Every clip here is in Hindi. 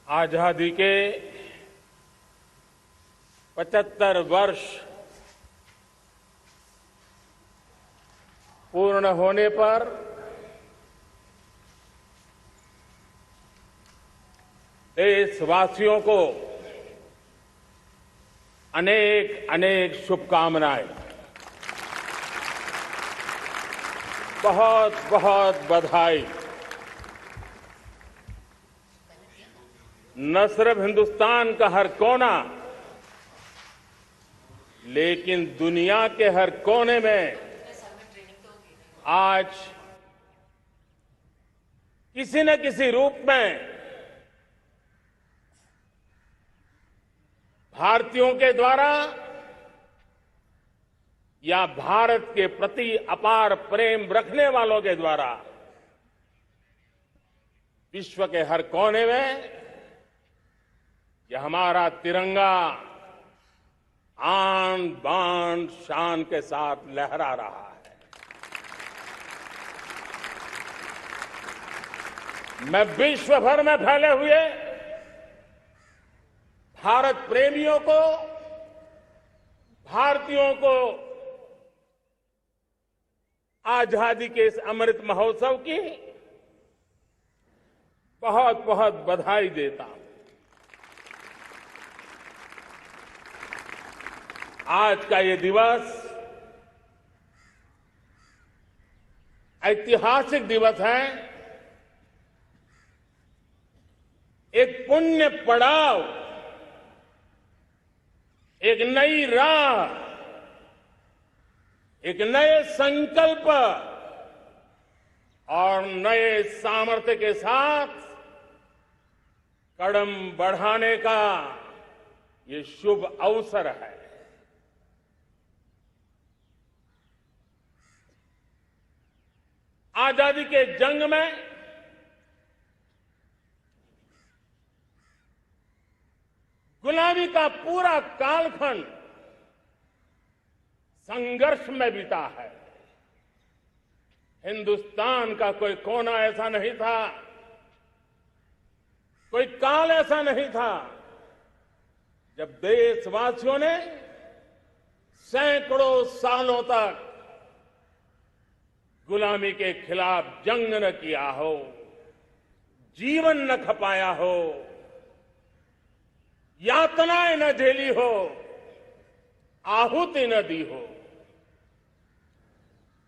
आजादी के 75 वर्ष पूर्ण होने पर देशवासियों को अनेक अनेक शुभकामनाएं। बहुत बहुत बधाई। न सिर्फ हिंदुस्तान का हर कोना, लेकिन दुनिया के हर कोने में आज किसी न किसी रूप में भारतीयों के द्वारा या भारत के प्रति अपार प्रेम रखने वालों के द्वारा विश्व के हर कोने में यह हमारा तिरंगा आन बान शान के साथ लहरा रहा है। मैं विश्व भर में फैले हुए भारत प्रेमियों को, भारतीयों को आजादी के इस अमृत महोत्सव की बहुत बहुत बधाई देता हूं। आज का ये दिवस ऐतिहासिक दिवस है। एक पुण्य पड़ाव, एक नई राह, एक नए संकल्प और नए सामर्थ्य के साथ कदम बढ़ाने का ये शुभ अवसर है। आजादी के जंग में गुलामी का पूरा कालखंड संघर्ष में बीता है। हिंदुस्तान का कोई कोना ऐसा नहीं था, कोई काल ऐसा नहीं था जब देशवासियों ने सैकड़ों सालों तक गुलामी के खिलाफ जंग न किया हो, जीवन न खपाया हो, यातनाएं न झेली हो, आहुति न दी हो।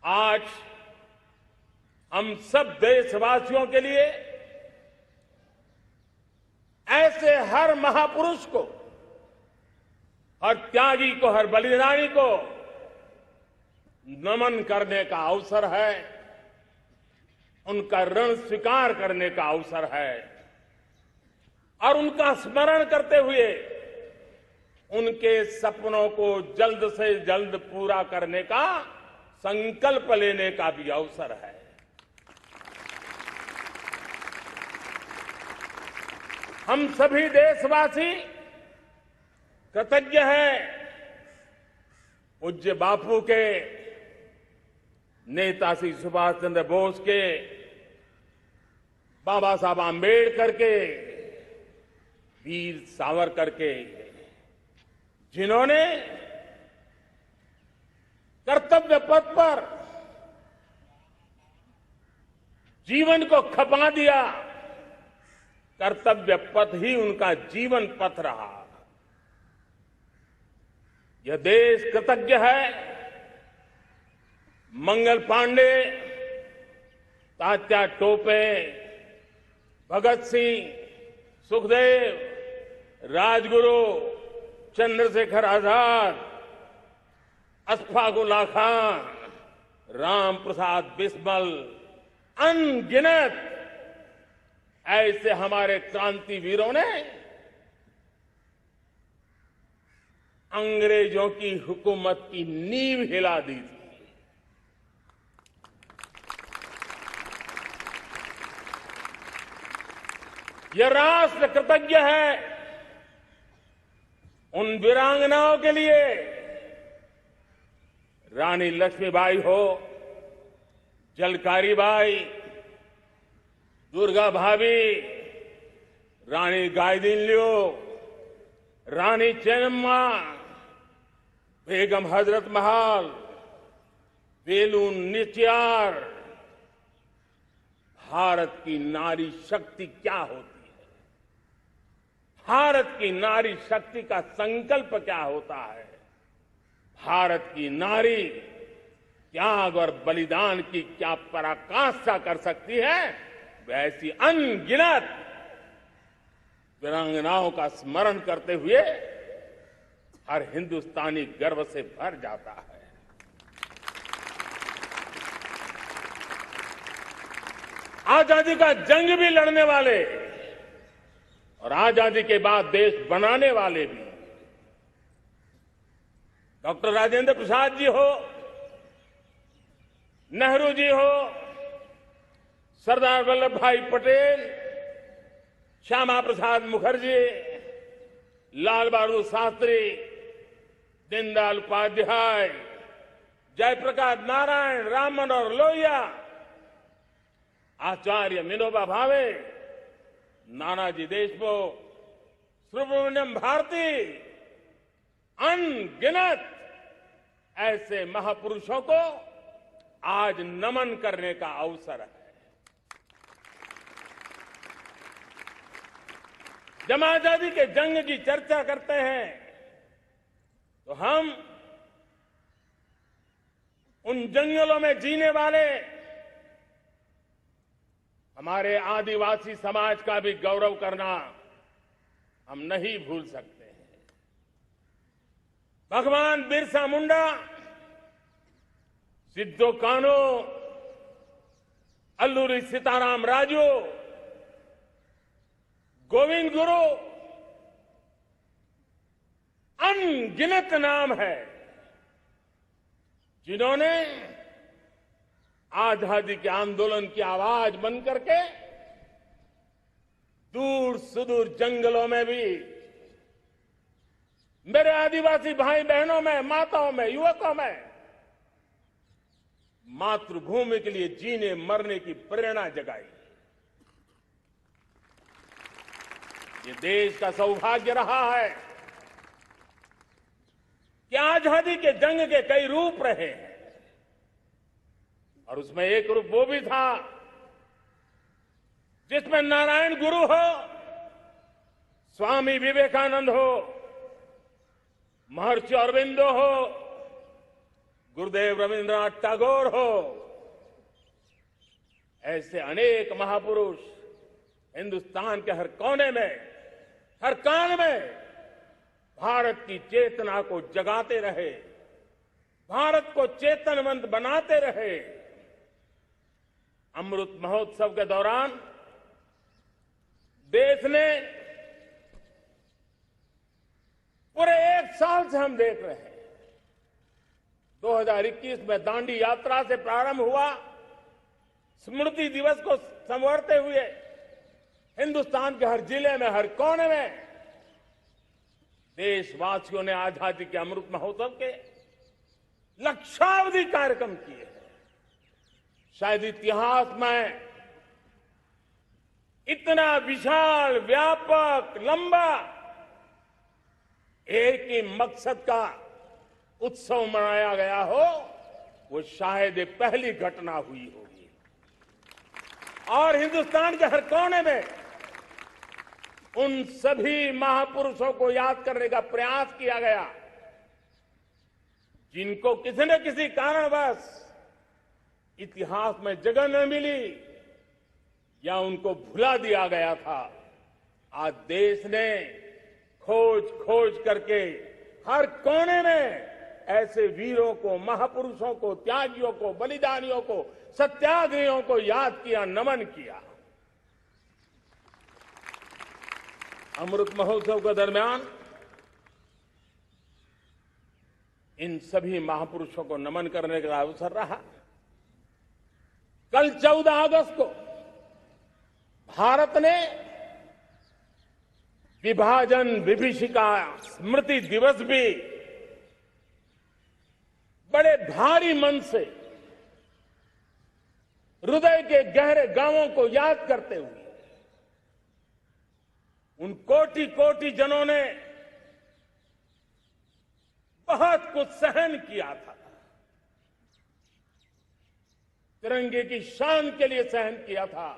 आज हम सब देशवासियों के लिए ऐसे हर महापुरुष को, हर त्यागी को, हर बलिदानी को नमन करने का अवसर है, उनका ऋण स्वीकार करने का अवसर है और उनका स्मरण करते हुए उनके सपनों को जल्द से जल्द पूरा करने का संकल्प लेने का भी अवसर है। हम सभी देशवासी कृतज्ञ हैं पूज्य बापू के, नेताजी सुभाष चंद्र बोस के, बाबा साहब आंबेडकर के, वीर सावरकर के, जिन्होंने कर्तव्य पथ पर जीवन को खपा दिया। कर्तव्य पथ ही उनका जीवन पथ रहा। यह देश कृतज्ञ है मंगल पांडे, तात्या टोपे, भगत सिंह, सुखदेव, राजगुरु, चंद्रशेखर आजाद, अशफाक उल्लाह खान, राम प्रसाद बिस्मिल, अनगिनत ऐसे हमारे क्रांतिवीरों ने अंग्रेजों की हुकूमत की नींव हिला दी थी। यह राष्ट्र कृतज्ञ है उन वीरांगनाओं के लिए, रानी लक्ष्मीबाई हो, झलकारी बाई, दुर्गा भाभी, रानी गाइदिन्ल्यो, रानी चेन्नम्मा, बेगम हजरत महल, वेलु नाचियार। भारत की नारी शक्ति क्या होती है, भारत की नारी शक्ति का संकल्प क्या होता है, भारत की नारी त्याग और बलिदान की क्या पराकाष्ठा कर सकती है, वैसी अनगिनत वीरांगनाओं का स्मरण करते हुए हर हिंदुस्तानी गर्व से भर जाता है। आजादी का जंग भी लड़ने वाले और आजादी के बाद देश बनाने वाले भी, डॉक्टर राजेंद्र प्रसाद जी हो, नेहरू जी हो, सरदार वल्लभ भाई पटेल, श्यामा प्रसाद मुखर्जी, लाल बहादुर शास्त्री, दीनदयाल उपाध्याय, जयप्रकाश नारायण, राम मनोहर लोहिया, आचार्य विनोबा भावे, नानाजी देशमुख, सुब्रमण्यम भारती, अनगिनत ऐसे महापुरुषों को आज नमन करने का अवसर है। जब आजादी के जंग की चर्चा करते हैं तो हम उन जंगलों में जीने वाले हमारे आदिवासी समाज का भी गौरव करना हम नहीं भूल सकते हैं। भगवान बिरसा मुंडा, सिद्धो कान्हू, अल्लूरी सीताराम राजू, गोविंद गुरु, अनगिनत नाम है जिन्होंने आजादी के आंदोलन की आवाज बन करके दूर सुदूर जंगलों में भी मेरे आदिवासी भाई बहनों में, माताओं में, युवकों में मातृभूमि के लिए जीने मरने की प्रेरणा जगाई। ये देश का सौभाग्य रहा है कि आजादी के जंग के कई रूप रहे हैं और उसमें एक रूप वो भी था जिसमें नारायण गुरु हो, स्वामी विवेकानंद हो, महर्षि अरविंदो हो, गुरुदेव रविंद्रनाथ टैगोर हो, ऐसे अनेक महापुरुष हिंदुस्तान के हर कोने में, हर काल में भारत की चेतना को जगाते रहे, भारत को चेतनवंत बनाते रहे। अमृत महोत्सव के दौरान देश ने पूरे एक साल से हम देख रहे हैं, 2021 में दांडी यात्रा से प्रारंभ हुआ, स्मृति दिवस को संवरते हुए हिंदुस्तान के हर जिले में, हर कोने में देशवासियों ने आजादी के अमृत महोत्सव के लक्षावधि कार्यक्रम किए। शायद इतिहास में इतना विशाल, व्यापक, लंबा एक ही मकसद का उत्सव मनाया गया हो, वो शायद ये पहली घटना हुई होगी। और हिंदुस्तान के हर कोने में उन सभी महापुरुषों को याद करने का प्रयास किया गया जिनको किसी न किसी कारणवश इतिहास में जगह न मिली या उनको भुला दिया गया था। आज देश ने खोज खोज करके हर कोने में ऐसे वीरों को, महापुरुषों को, त्यागियों को, बलिदानियों को, सत्याग्रहियों को याद किया, नमन किया। अमृत महोत्सव के दरमियान इन सभी महापुरुषों को नमन करने का अवसर रहा। कल 14 अगस्त को भारत ने विभाजन विभीषिका स्मृति दिवस भी बड़े भारी मन से हृदय के गहरे गांवों को याद करते हुए उन कोटि कोटि जनों ने बहुत कुछ सहन किया था, तिरंगे की शान के लिए सहन किया था,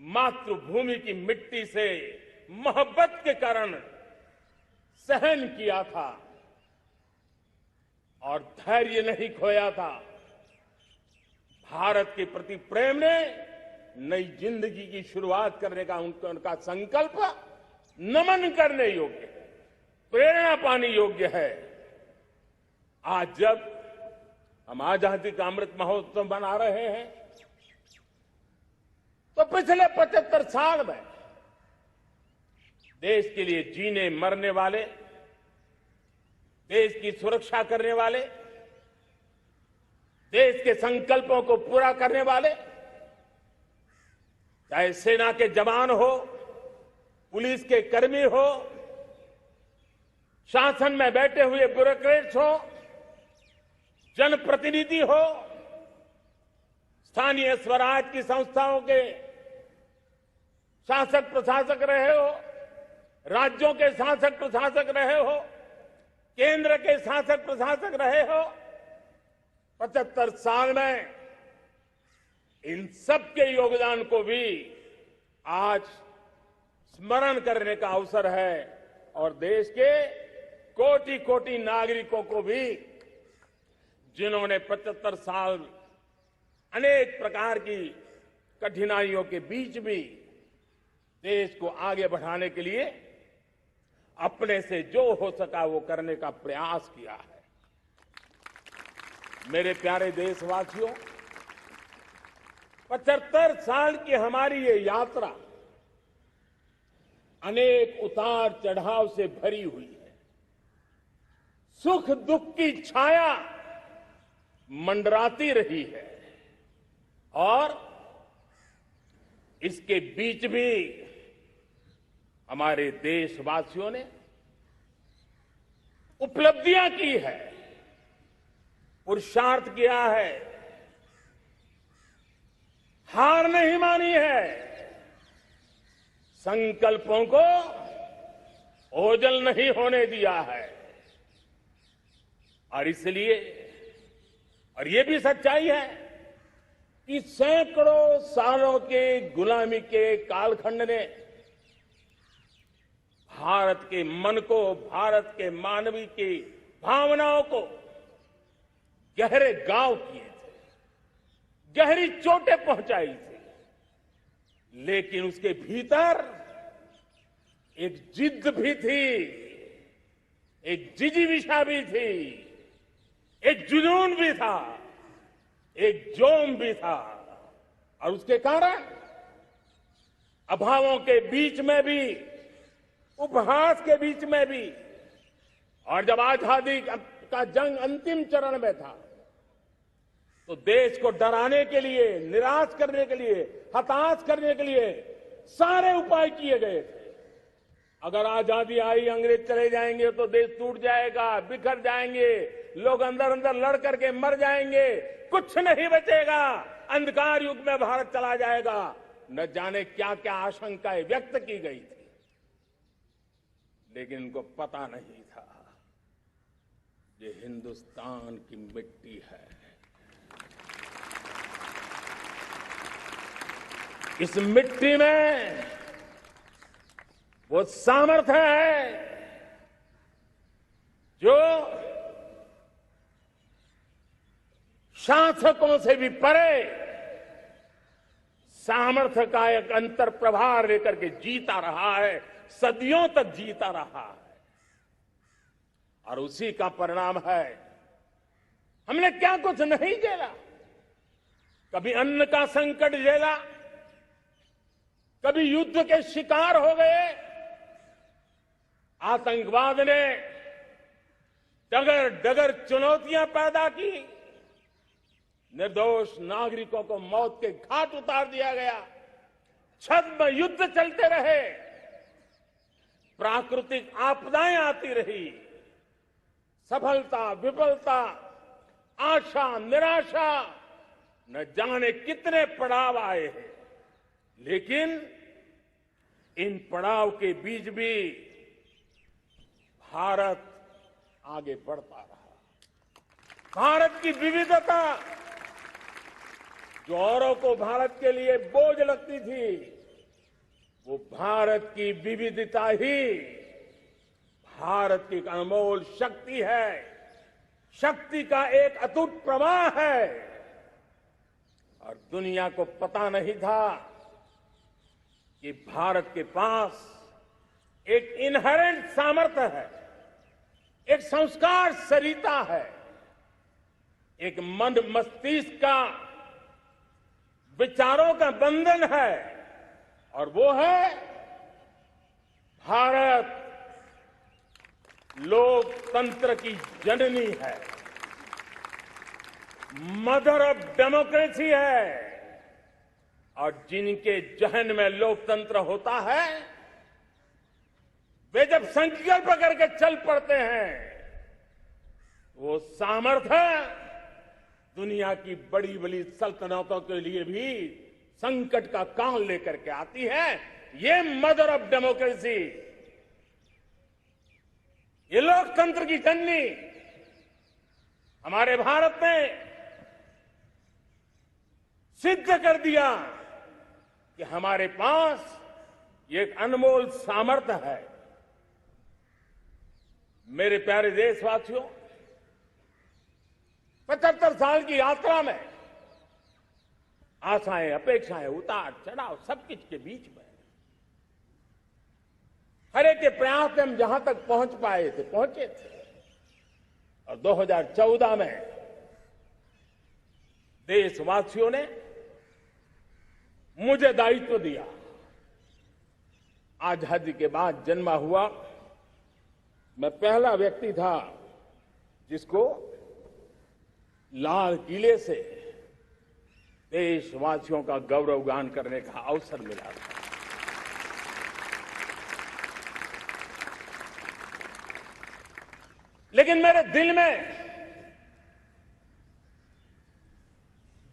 मातृभूमि की मिट्टी से मोहब्बत के कारण सहन किया था और धैर्य नहीं खोया था। भारत के प्रति प्रेम ने नई जिंदगी की शुरुआत करने का उनका संकल्प नमन करने योग्य, प्रेरणा पाने योग्य है। आज जब हम आजादी का अमृत महोत्सव मना रहे हैं तो पिछले 75 साल में देश के लिए जीने मरने वाले, देश की सुरक्षा करने वाले, देश के संकल्पों को पूरा करने वाले, चाहे सेना के जवान हो, पुलिस के कर्मी हो, शासन में बैठे हुए ब्यूरोक्रेट्स हो, जनप्रतिनिधि हो, स्थानीय स्वराज की संस्थाओं के शासक प्रशासक रहे हो, राज्यों के शासक प्रशासक रहे हो, केंद्र के शासक प्रशासक रहे हो, 75 साल में इन सबके योगदान को भी आज स्मरण करने का अवसर है और देश के कोटि कोटि नागरिकों को भी, जिन्होंने 75 साल अनेक प्रकार की कठिनाइयों के बीच भी देश को आगे बढ़ाने के लिए अपने से जो हो सका वो करने का प्रयास किया है। मेरे प्यारे देशवासियों, 75 साल की हमारी ये यात्रा अनेक उतार चढ़ाव से भरी हुई है। सुख दुख की छाया मंडराती रही है और इसके बीच भी हमारे देशवासियों ने उपलब्धियां की है, पुरुषार्थ किया है, हार नहीं मानी है, संकल्पों को ओझल नहीं होने दिया है। और इसलिए, और ये भी सच्चाई है कि सैकड़ों सालों के गुलामी के कालखंड ने भारत के मन को, भारत के मानवीय की भावनाओं को गहरे घाव किए थे, गहरी चोटें पहुंचाई थी, लेकिन उसके भीतर एक जिद्द भी थी, एक जिजीविषा भी थी, एक जुनून भी था, एक जोम भी था। और उसके कारण अभावों के बीच में भी, उपहास के बीच में भी, और जब आजादी का जंग अंतिम चरण में था तो देश को डराने के लिए, निराश करने के लिए, हताश करने के लिए सारे उपाय किए गए थे। अगर आजादी आई, अंग्रेज चले जाएंगे तो देश टूट जाएगा, बिखर जाएंगे, लोग अंदर अंदर लड़ करके मर जाएंगे, कुछ नहीं बचेगा, अंधकार युग में भारत चला जाएगा। न जाने क्या क्या आशंकाएं व्यक्त की गई थी, लेकिन उनको पता नहीं था ये हिंदुस्तान की मिट्टी है, इस मिट्टी में वो सामर्थ्य है जो शासकों से भी परे सामर्थ्य का एक अंतर प्रभार लेकर के जीता रहा है, सदियों तक जीता रहा है। और उसी का परिणाम है, हमने क्या कुछ नहीं झेला। कभी अन्न का संकट झेला, कभी युद्ध के शिकार हो गए, आतंकवाद ने डगर डगर चुनौतियां पैदा की, निर्दोष नागरिकों को मौत के घाट उतार दिया गया, छद्म युद्ध चलते रहे, प्राकृतिक आपदाएं आती रही, सफलता विफलता, आशा निराशा, न जाने कितने पड़ाव आए हैं, लेकिन इन पड़ाव के बीच भी भारत आगे बढ़ता रहा। भारत की विविधता जो औरों को भारत के लिए बोझ लगती थी, वो भारत की विविधता ही भारत की एक अनमोल शक्ति है, शक्ति का एक अटूट प्रवाह है। और दुनिया को पता नहीं था कि भारत के पास एक इनहेरेंट सामर्थ्य है, एक संस्कार सरिता है, एक मन मस्तिष्क का विचारों का बंधन है, और वो है भारत लोकतंत्र की जननी है, मदर ऑफ डेमोक्रेसी है। और जिनके जहन में लोकतंत्र होता है, वे जब संकल्प करके चल पड़ते हैं, वो सामर्थ्य दुनिया की बड़ी बड़ी सल्तनतों के लिए भी संकट का काल लेकर के आती है। ये मदर ऑफ डेमोक्रेसी, ये लोकतंत्र की जननी हमारे भारत ने सिद्ध कर दिया कि हमारे पास ये एक अनमोल सामर्थ्य है। मेरे प्यारे देशवासियों, 75 साल की यात्रा में आशाएं, अपेक्षाएं, उतार चढ़ाव सब कुछ के बीच में हर एक के प्रयास से हम जहां तक पहुंच पाए थे, पहुंचे थे। और 2014 में देशवासियों ने मुझे दायित्व दिया। आजादी के बाद जन्मा हुआ मैं पहला व्यक्ति था जिसको लाल किले से देशवासियों का गौरवगान करने का अवसर मिला था। लेकिन मेरे दिल में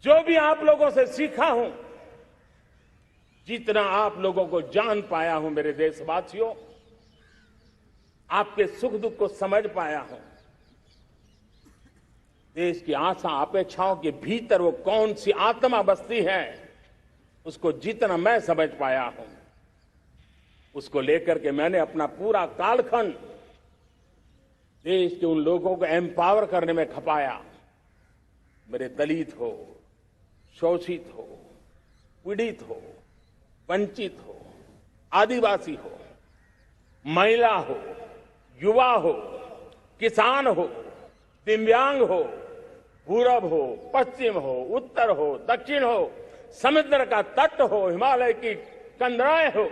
जो भी आप लोगों से सीखा हूं, जितना आप लोगों को जान पाया हूं मेरे देशवासियों, आपके सुख दुख को समझ पाया हूं, देश की आशा अपेक्षाओं के भीतर वो कौन सी आत्मा बसती है, उसको जितना मैं समझ पाया हूं, उसको लेकर के मैंने अपना पूरा कालखंड देश के उन लोगों को एम्पावर करने में खपाया। मेरे दलित हो, शोषित हो, पीड़ित हो, वंचित हो, आदिवासी हो, महिला हो, युवा हो, किसान हो, दिव्यांग हो, पूरब हो, पश्चिम हो, उत्तर हो, दक्षिण हो, समुद्र का तट हो, हिमालय की कंदराएं हो,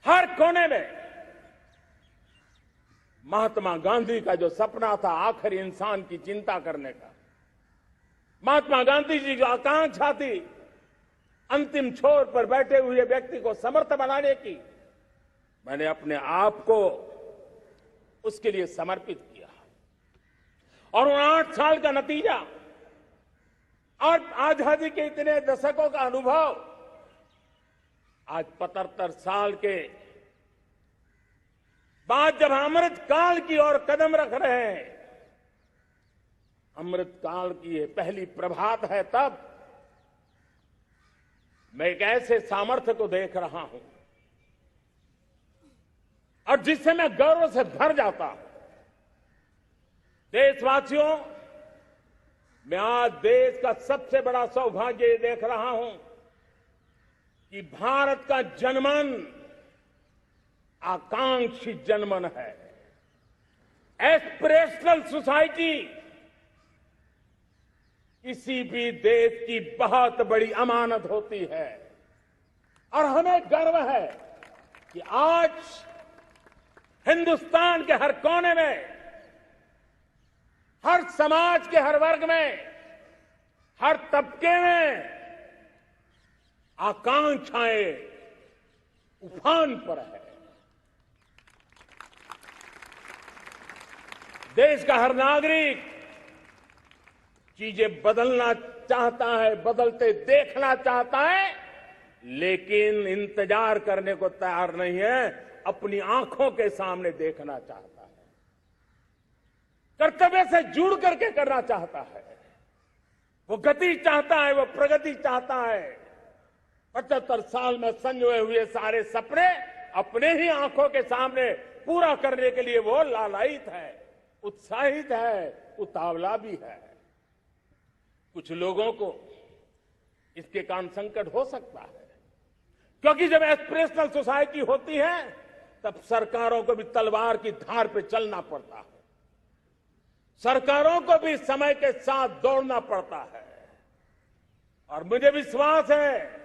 हर कोने में महात्मा गांधी का जो सपना था आखिर इंसान की चिंता करने का, महात्मा गांधी जी की आकांक्षा थी अंतिम छोर पर बैठे हुए व्यक्ति को समर्थ बनाने की, मैंने अपने आप को उसके लिए समर्पित किया। और उन 8 साल का नतीजा और आजादी के इतने दशकों का अनुभव आज 75 साल के बाद जब अमृत काल की ओर कदम रख रहे हैं, अमृत काल की ये पहली प्रभात है, तब मैं एक ऐसे सामर्थ्य को देख रहा हूं और जिससे मैं गर्व से भर जाता हूं। देशवासियों, मैं आज देश का सबसे बड़ा सौभाग्य देख रहा हूं कि भारत का जनमन आकांक्षी जनमन है, एस्पिरेशनल सोसाइटी किसी भी देश की बहुत बड़ी अमानत होती है। और हमें गर्व है कि आज हिंदुस्तान के हर कोने में, हर समाज के हर वर्ग में, हर तबके में आकांक्षाएं उफान पर है। देश का हर नागरिक चीजें बदलना चाहता है, बदलते देखना चाहता है, लेकिन इंतजार करने को तैयार नहीं है, अपनी आंखों के सामने देखना चाहता है, कर्तव्य से जुड़ करके करना चाहता है, वो गति चाहता है, वो प्रगति चाहता है। 75 साल में संजोए हुए सारे सपने अपने ही आंखों के सामने पूरा करने के लिए वो लालायित है, उत्साहित है, उतावला भी है। कुछ लोगों को इसके कारण संकट हो सकता है, क्योंकि जब एस्पिरेशनल सोसाइटी होती है तब सरकारों को भी तलवार की धार पे चलना पड़ता है, सरकारों को भी समय के साथ दौड़ना पड़ता है। और मुझे विश्वास है,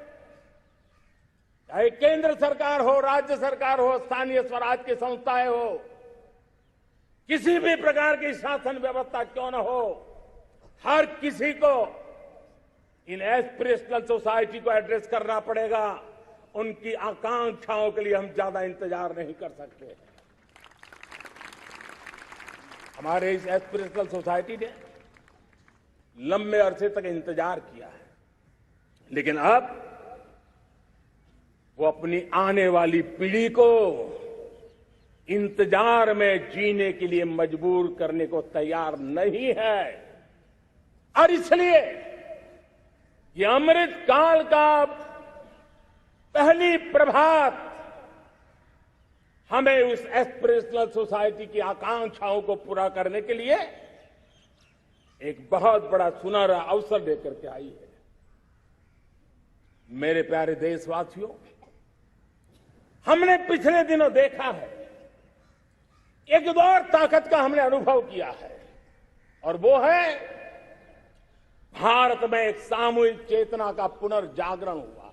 चाहे केंद्र सरकार हो, राज्य सरकार हो, स्थानीय स्वराज की संस्थाएं हो, किसी भी प्रकार की शासन व्यवस्था क्यों न हो, हर किसी को इन एस्पिरेशनल सोसाइटी को एड्रेस करना पड़ेगा। उनकी आकांक्षाओं के लिए हम ज्यादा इंतजार नहीं कर सकते। हमारे इस एस्पिरेशनल सोसाइटी ने लंबे अरसे तक इंतजार किया है, लेकिन अब वो अपनी आने वाली पीढ़ी को इंतजार में जीने के लिए मजबूर करने को तैयार नहीं है। और इसलिए ये अमृत काल का पहली प्रभात हमें उस एस्पिरेशनल सोसाइटी की आकांक्षाओं को पूरा करने के लिए एक बहुत बड़ा सुनहरा अवसर देकर के आई है। मेरे प्यारे देशवासियों, हमने पिछले दिनों देखा है, एक और ताकत का हमने अनुभव किया है, और वो है भारत में एक सामूहिक चेतना का पुनर्जागरण हुआ है।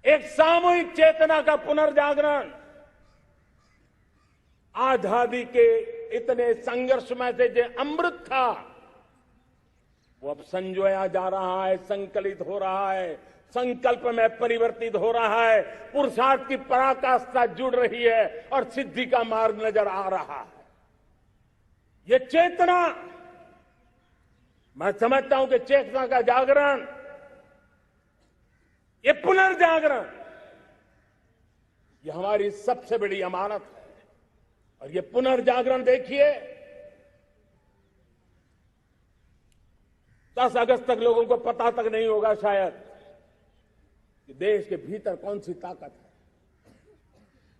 एक सामूहिक चेतना का पुनर्जागरण आजादी के इतने संघर्ष में से जो अमृत था वो अब संजोया जा रहा है, संकलित हो रहा है, संकल्प में परिवर्तित हो रहा है, पुरुषार्थ की पराकाष्ठा जुड़ रही है और सिद्धि का मार्ग नजर आ रहा है। ये चेतना, मैं समझता हूं कि चेतना का जागरण, ये पुनर्जागरण, ये हमारी सबसे बड़ी अमानत है। और ये पुनर्जागरण देखिए, 10 अगस्त तक लोगों को पता तक नहीं होगा शायद कि देश के भीतर कौन सी ताकत है,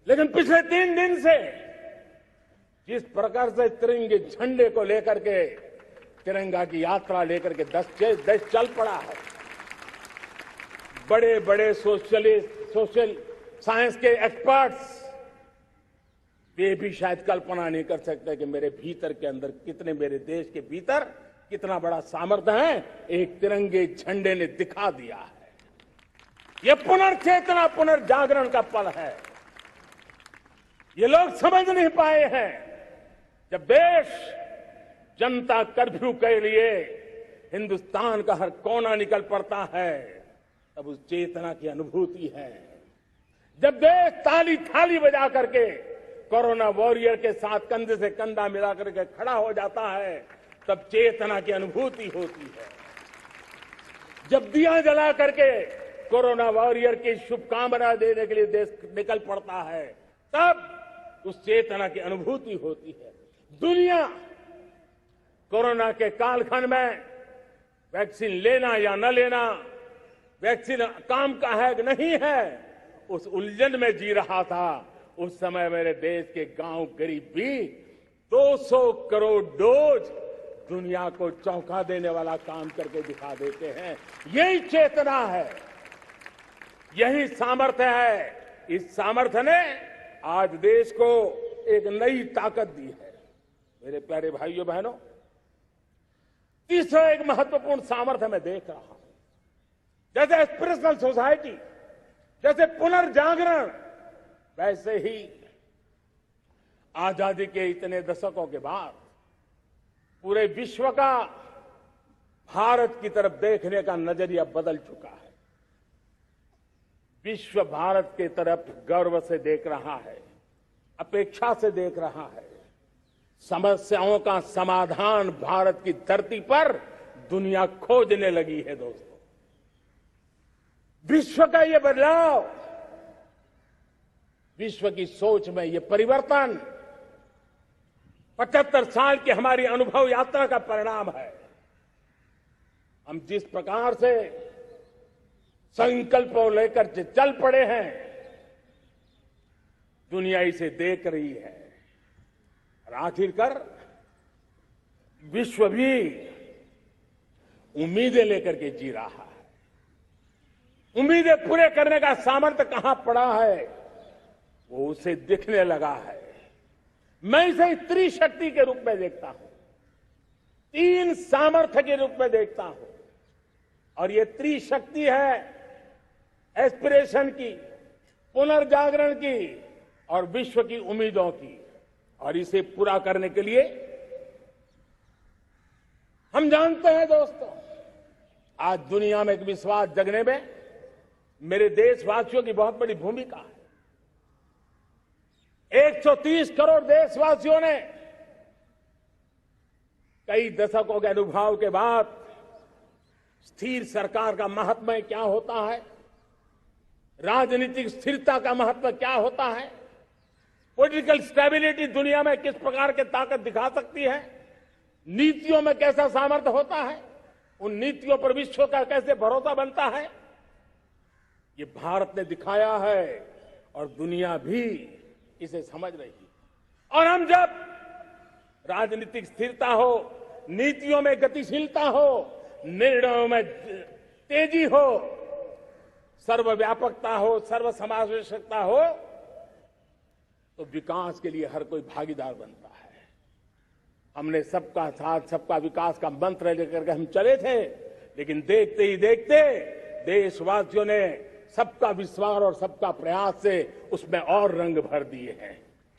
लेकिन पिछले 3 दिन से जिस प्रकार से तिरंगे झंडे को लेकर के, तिरंगा की यात्रा लेकर के देश चल पड़ा है, बड़े बड़े सोशल साइंस के एक्सपर्ट्स वे भी शायद कल्पना नहीं कर सकते कि मेरे भीतर के अंदर कितने, मेरे देश के भीतर कितना बड़ा सामर्थ्य है, एक तिरंगे झंडे ने दिखा दिया है। यह पुनर्चेतना, पुनर्जागरण का पल है। ये लोग समझ नहीं पाए हैं, जब देश जनता कर्फ्यू के लिए हिंदुस्तान का हर कोना निकल पड़ता है, तब उस चेतना की अनुभूति है। जब देश ताली थाली बजा करके कोरोना वॉरियर के साथ कंधे से कंधा मिला करके खड़ा हो जाता है, तब चेतना की अनुभूति होती है। जब दिया जला करके कोरोना वॉरियर की शुभकामना देने के लिए देश निकल पड़ता है, तब उस चेतना की अनुभूति होती है। दुनिया कोरोना के कालखंड में वैक्सीन लेना या न लेना, वैक्सीन काम का है कि नहीं है, उस उलझन में जी रहा था। उस समय मेरे देश के गांव गरीब भी 200 करोड़ डोज दुनिया को चौंका देने वाला काम करके दिखा देते हैं। यही चेतना है, यही सामर्थ्य है। इस सामर्थ्य ने आज देश को एक नई ताकत दी है। मेरे प्यारे भाइयों बहनों, तीसरा एक महत्वपूर्ण सामर्थ्य मैं देख रहा हूं, जैसे एस्पिरेशनल सोसाइटी, जैसे पुनर्जागरण, वैसे ही आजादी के इतने दशकों के बाद पूरे विश्व का भारत की तरफ देखने का नजरिया बदल चुका है। विश्व भारत की तरफ गर्व से देख रहा है, अपेक्षा से देख रहा है। समस्याओं का समाधान भारत की धरती पर दुनिया खोजने लगी है। दोस्तों, विश्व का ये बदलाव, विश्व की सोच में ये परिवर्तन 75 साल की हमारी अनुभव यात्रा का परिणाम है। हम जिस प्रकार से संकल्प लेकर चल पड़े हैं, दुनिया इसे देख रही है और आखिरकार विश्व भी उम्मीदें लेकर के जी रहा है। उम्मीदें पूरे करने का सामर्थ्य कहां पड़ा है, वो उसे दिखने लगा है। मैं इसे त्रिशक्ति के रूप में देखता हूं, 3 सामर्थ्य के रूप में देखता हूं। और ये त्रिशक्ति है एस्पिरेशन की, पुनर्जागरण की और विश्व की उम्मीदों की। और इसे पूरा करने के लिए हम जानते हैं दोस्तों, आज दुनिया में एक विश्वास जगने में मेरे देशवासियों की बहुत बड़ी भूमिका है। 130 करोड़ देशवासियों ने कई दशकों के अनुभव के बाद स्थिर सरकार का महत्व क्या होता है, राजनीतिक स्थिरता का महत्व क्या होता है, पॉलिटिकल स्टेबिलिटी दुनिया में किस प्रकार की ताकत दिखा सकती है, नीतियों में कैसा सामर्थ्य होता है, उन नीतियों पर विश्व का कैसे भरोसा बनता है, ये भारत ने दिखाया है और दुनिया भी इसे समझ रही है। और हम जब राजनीतिक स्थिरता हो, नीतियों में गतिशीलता हो, निर्णयों में तेजी हो, सर्वव्यापकता हो, सर्वसमावेशकता हो, तो विकास के लिए हर कोई भागीदार बनता है। हमने सबका साथ सबका विकास का मंत्र लेकर के हम चले थे, लेकिन देखते ही देखते देशवासियों ने सबका विश्वास और सबका प्रयास से उसमें और रंग भर दिए हैं।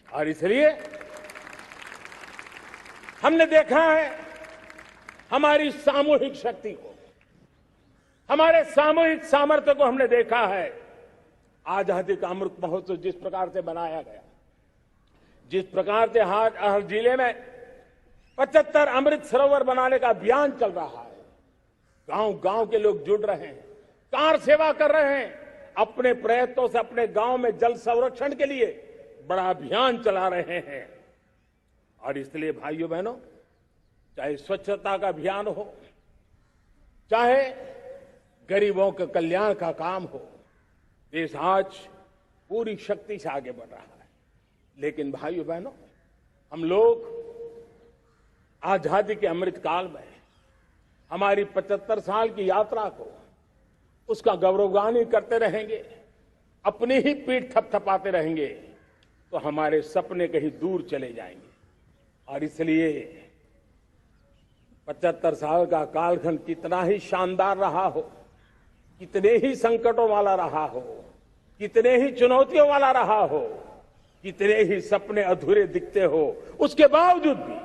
और इसलिए हमने देखा है हमारी सामूहिक शक्ति को, हमारे सामूहिक सामर्थ्य को हमने देखा है। आजादी का अमृत महोत्सव जिस प्रकार से बनाया गया, जिस प्रकार से हर जिले में 75 अमृत सरोवर बनाने का अभियान चल रहा है, गांव गांव के लोग जुड़ रहे हैं, कार सेवा कर रहे हैं, अपने प्रयत्नों से अपने गांव में जल संरक्षण के लिए बड़ा अभियान चला रहे हैं। और इसलिए भाइयों बहनों, चाहे स्वच्छता का अभियान हो, चाहे गरीबों के कल्याण का काम हो, देश आज पूरी शक्ति से आगे बढ़ रहा है। लेकिन भाइयों बहनों, हम लोग आजादी के अमृत काल में हमारी 75 साल की यात्रा को, उसका गौरवगान करते रहेंगे, अपनी ही पीठ थपथपाते रहेंगे, तो हमारे सपने कहीं दूर चले जाएंगे। और इसलिए 75 साल का कालखंड कितना ही शानदार रहा हो, कितने ही संकटों वाला रहा हो, कितने ही चुनौतियों वाला रहा हो, कितने ही सपने अधूरे दिखते हो, उसके बावजूद भी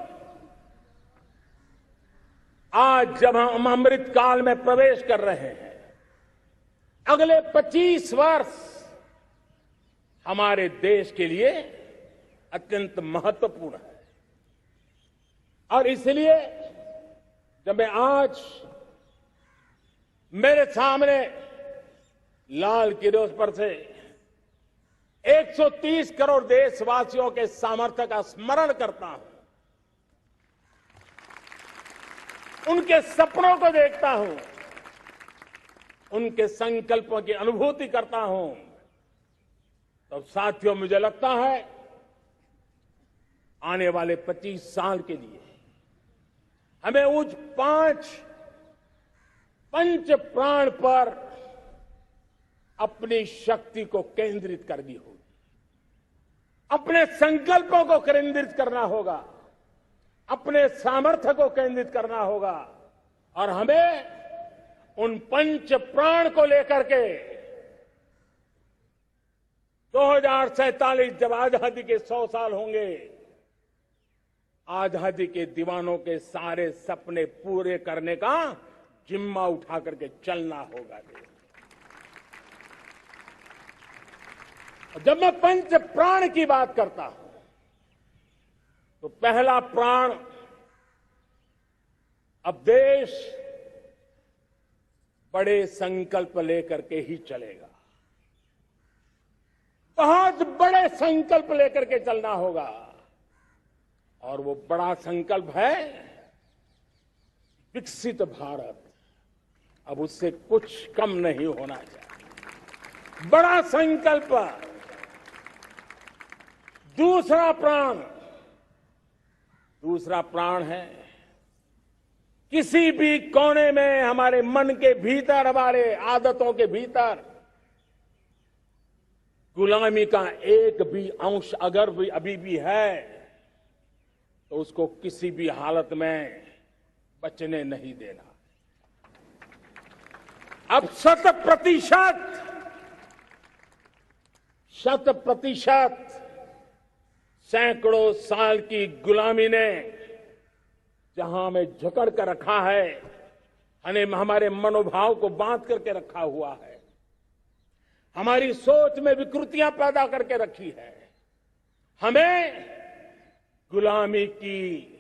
आज जब हम अमृत काल में प्रवेश कर रहे हैं, अगले 25 वर्ष हमारे देश के लिए अत्यंत महत्वपूर्ण है। और इसलिए जब मैं आज मेरे सामने लाल किले पर से 130 करोड़ देशवासियों के सामर्थ्य का स्मरण करता हूं, उनके सपनों को देखता हूं, उनके संकल्पों की अनुभूति करता हूं, तो साथियों मुझे लगता है आने वाले 25 साल के लिए हमें उस 5 पंच प्राण पर अपनी शक्ति को केंद्रित करनी होगी, अपने संकल्पों को केंद्रित करना होगा, अपने सामर्थ्य को केंद्रित करना होगा। और हमें उन पंच प्राण को लेकर के 2047 जब आजादी के 100 साल होंगे, आजादी के दीवानों के सारे सपने पूरे करने का जिम्मा उठा करके चलना होगा। जब मैं पंच प्राण की बात करता हूं, तो पहला प्राण, अब देश बड़े संकल्प लेकर के ही चलेगा। बहुत बड़े संकल्प लेकर के चलना होगा और वो बड़ा संकल्प है विकसित भारत। अब उससे कुछ कम नहीं होना चाहिए। बड़ा संकल्प। दूसरा प्राण है किसी भी कोने में हमारे मन के भीतर, हमारे आदतों के भीतर गुलामी का एक भी अंश अगर भी अभी भी है तो उसको किसी भी हालत में बचने नहीं देना। अब 100% सैकड़ों साल की गुलामी ने जहां हमें जकड़ कर रखा है, हमारे मनोभाव को बांध करके रखा हुआ है, हमारी सोच में विकृतियां पैदा करके रखी है, हमें गुलामी की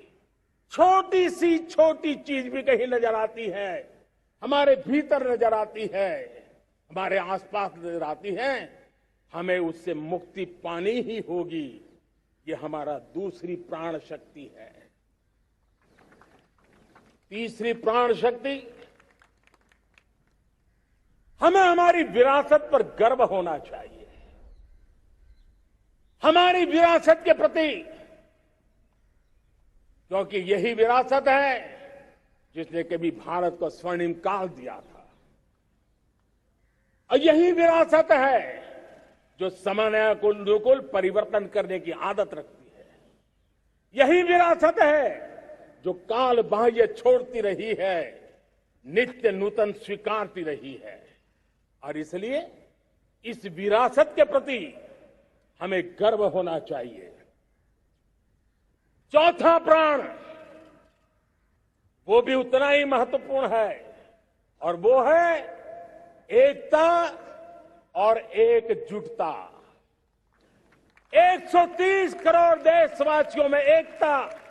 छोटी सी छोटी चीज भी कहीं नजर आती है, हमारे भीतर नजर आती है, हमारे आसपास नजर आती है, हमें उससे मुक्ति पानी ही होगी। ये हमारा दूसरी प्राण शक्ति है। तीसरी प्राण शक्ति, हमें हमारी विरासत पर गर्व होना चाहिए। हमारी विरासत के प्रति, क्योंकि यही विरासत है जिसने कभी भारत को स्वर्णिम काल दिया था, और यही विरासत है जो समय को अनुकूल परिवर्तन करने की आदत रखती है। यही विरासत है जो काल बाह्य छोड़ती रही है, नित्य नूतन स्वीकारती रही है। और इसलिए इस विरासत के प्रति हमें गर्व होना चाहिए। चौथा प्राण, वो भी उतना ही महत्वपूर्ण है, और वो है एकता और एकजुटता। 130 करोड़ देशवासियों में एकता,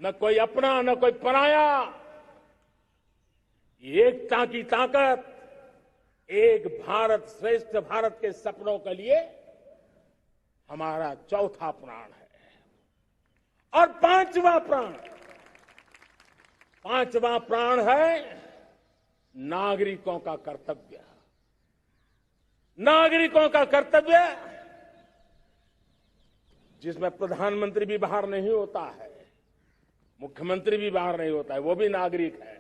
न कोई अपना न कोई पराया। एकता की ताकत एक भारत श्रेष्ठ भारत के सपनों के लिए हमारा चौथा प्राण है। और पांचवा प्राण है नागरिकों का कर्तव्य। नागरिकों का कर्तव्य जिसमें प्रधानमंत्री भी बाहर नहीं होता है, मुख्यमंत्री भी बाहर नहीं होता है, वो भी नागरिक है।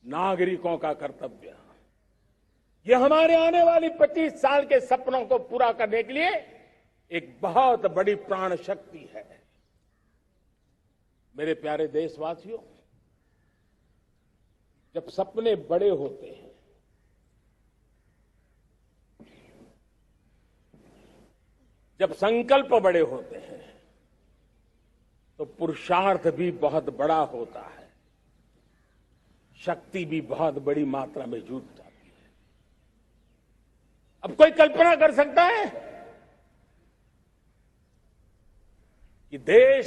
नागरिकों का कर्तव्य, ये हमारे आने वाली 25 साल के सपनों को पूरा करने के लिए एक बहुत बड़ी प्राण शक्ति है। मेरे प्यारे देशवासियों, जब सपने बड़े होते हैं, जब संकल्प बड़े होते हैं, तो पुरुषार्थ भी बहुत बड़ा होता है, शक्ति भी बहुत बड़ी मात्रा में जुट जाती है। अब कोई कल्पना कर सकता है कि देश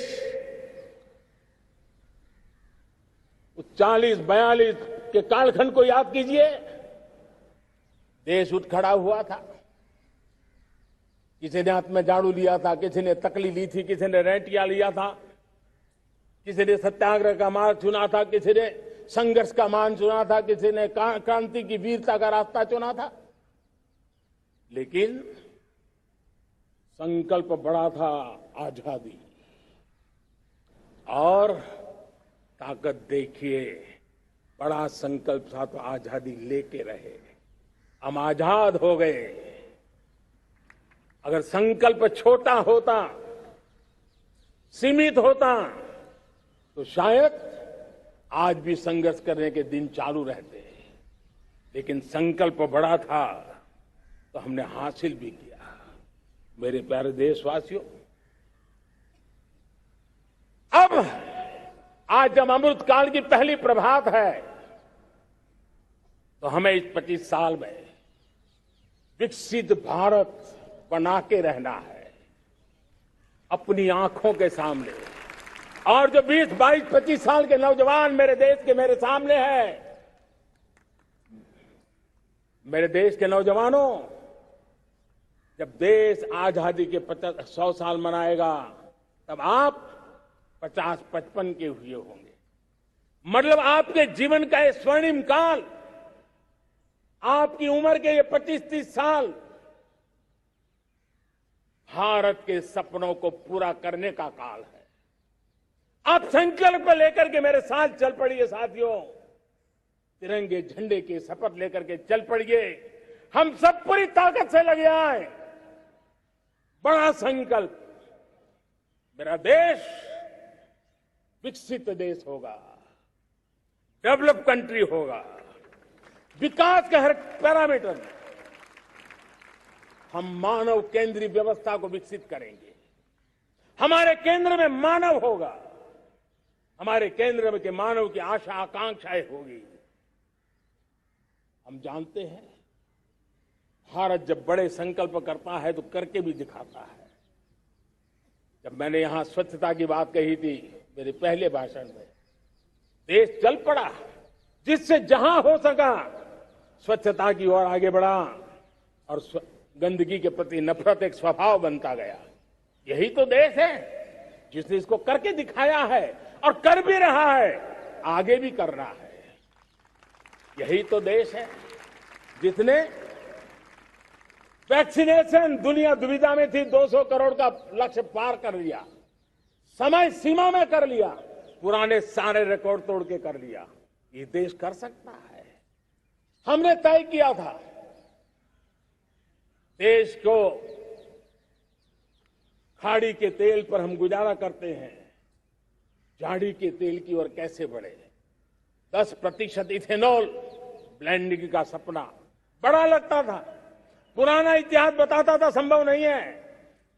40-42 के कालखंड को याद कीजिए, देश उठ खड़ा हुआ था। किसी ने हाथ में झाड़ू लिया था, किसी ने तकली ली थी, किसी ने रेंटिया लिया था, किसी ने सत्याग्रह का मार्ग चुना था, किसी ने संघर्ष का मान चुना था, किसी ने क्रांति की वीरता का रास्ता चुना था। लेकिन संकल्प बड़ा था, आजादी। और ताकत देखिए, बड़ा संकल्प था तो आजादी लेके रहे, हम आजाद हो गए। अगर संकल्प छोटा होता, सीमित होता, तो शायद आज भी संघर्ष करने के दिन चालू रहते। लेकिन संकल्प बड़ा था तो हमने हासिल भी किया। मेरे प्यारे देशवासियों, अब आज जब अमृत काल की पहली प्रभात है, तो हमें इस 25 साल में विकसित भारत बना के रहना है। अपनी आंखों के सामने और जो 20, 22, 25 साल के नौजवान मेरे देश के मेरे सामने हैं, मेरे देश के नौजवानों, जब देश आजादी के 100 साल मनाएगा तब आप 50-55 के हुए होंगे। मतलब आपके जीवन का ये स्वर्णिम काल, आपकी उम्र के ये 25-30 साल भारत के सपनों को पूरा करने का काल है। आप संकल्प लेकर के मेरे साथ चल पड़िए साथियों, तिरंगे झंडे की शपथ लेकर के चल पड़िए। हम सब पूरी ताकत से लगे आए। बड़ा संकल्प, मेरा देश विकसित देश होगा, डेवलप कंट्री होगा। विकास के हर पैरामीटर में हम मानव केंद्रीय व्यवस्था को विकसित करेंगे। हमारे केंद्र में मानव होगा, हमारे केंद्र में के मानव की आशा आकांक्षाएं होगी। हम जानते हैं भारत जब बड़े संकल्प करता है तो करके भी दिखाता है। जब मैंने यहां स्वच्छता की बात कही थी मेरे पहले भाषण में, देश चल पड़ा, जिससे जहां हो सका स्वच्छता की ओर आगे बढ़ा और गंदगी के प्रति नफरत एक स्वभाव बनता गया। यही तो देश है जिसने इसको करके दिखाया है और कर भी रहा है, आगे भी कर रहा है। यही तो देश है जिसने वैक्सीनेशन, दुनिया दुविधा में थी, 200 करोड़ का लक्ष्य पार कर लिया, समय सीमा में कर लिया, पुराने सारे रिकॉर्ड तोड़ के कर लिया। ये देश कर सकता है। हमने तय किया था देश को, खाड़ी के तेल पर हम गुजारा करते हैं, झाड़ी के तेल की ओर कैसे बढ़े। 10% इथेनॉल ब्लेंडिंग का सपना बड़ा लगता था, पुराना इतिहास बताता था संभव नहीं है,